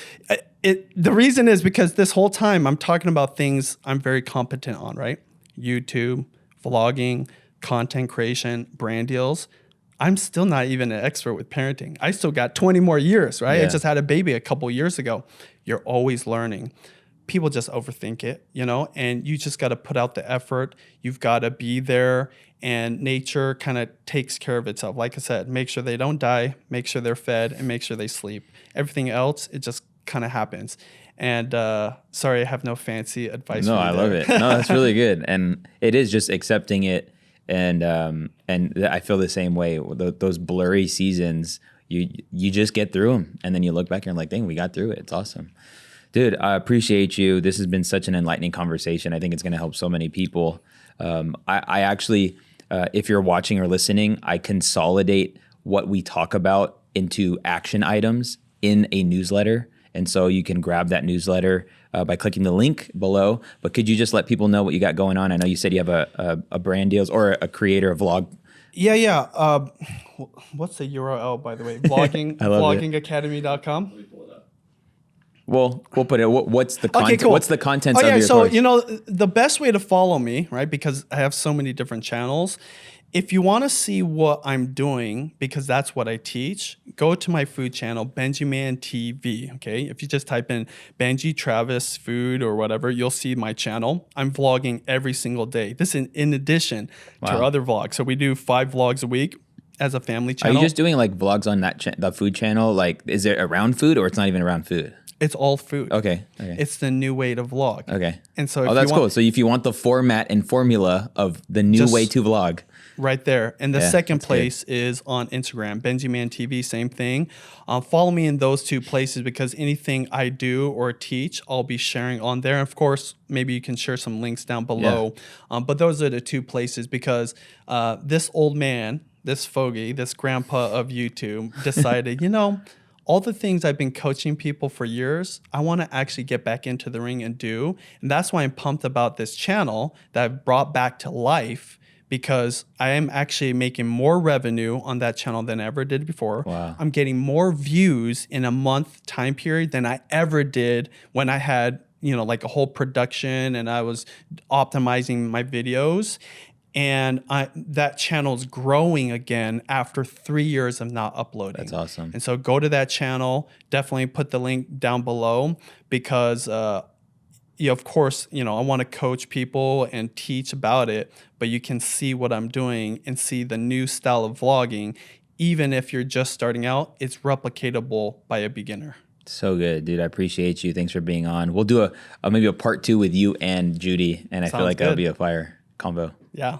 The reason is because this whole time I'm talking about things I'm very competent on, right? YouTube, vlogging, content creation, brand deals. I'm still not even an expert with parenting. I still got 20 more years, right? Yeah. I just had a baby a couple years ago. You're always learning. People just overthink it, and you just got to put out the effort. You've got to be there, and nature kind of takes care of itself. Like I said, make sure they don't die, make sure they're fed, and make sure they sleep. Everything else, it just kind of happens. And sorry, I have no fancy advice. No, for you I there. love it. No, that's really good. And it is just accepting it. And I feel the same way. Those blurry seasons, you just get through them. And then you look back and you're like, dang, we got through it. It's awesome. Dude, I appreciate you. This has been such an enlightening conversation. I think it's going to help so many people. I actually, if you're watching or listening, I consolidate what we talk about into action items in a newsletter. And so you can grab that newsletter by clicking the link below. But could you just let people know what you got going on? I know you said you have a brand deals or a creator, a vlog. Yeah. What's the URL, by the way? Vloggingacademy.com. Well, we'll put it. What's the content? Okay, cool. What's the contents of your so course? the best way to follow me, right? Because I have so many different channels. If you want to see what I'm doing, because that's what I teach, go to my food channel, Benjiman TV. Okay, if you just type in Benji Travis food or whatever, you'll see my channel. I'm vlogging every single day. This is in addition to our other vlogs. So we do 5 vlogs a week as a family Are channel. you just doing like vlogs on that the food channel? Like, is it around food or it's not even around food? It's all food. Okay. It's the new way to vlog. Okay. And so, that's cool. So if you want the format and formula of the new way to vlog, right there. And the second place is on Instagram, Benjiman TV, same thing. Follow me in those 2 places because anything I do or teach, I'll be sharing on there. Of course, maybe you can share some links down below. But those are the 2 places because this old man, this Fogy, this grandpa of YouTube decided, all the things I've been coaching people for years, I want to actually get back into the ring and do. And that's why I'm pumped about this channel that I've brought back to life because I am actually making more revenue on that channel than I ever did before. Wow. I'm getting more views in a month time period than I ever did when I had, like a whole production and I was optimizing my videos. And that channel's growing again after 3 years of not uploading. That's awesome. And so go to that channel. Definitely put the link down below because, of course, I want to coach people and teach about it. But you can see what I'm doing and see the new style of vlogging. Even if you're just starting out, it's replicatable by a beginner. So good, dude. I appreciate you. Thanks for being on. We'll do maybe a part 2 with you and Judy. And I feel like that'll be a fire combo. Yeah.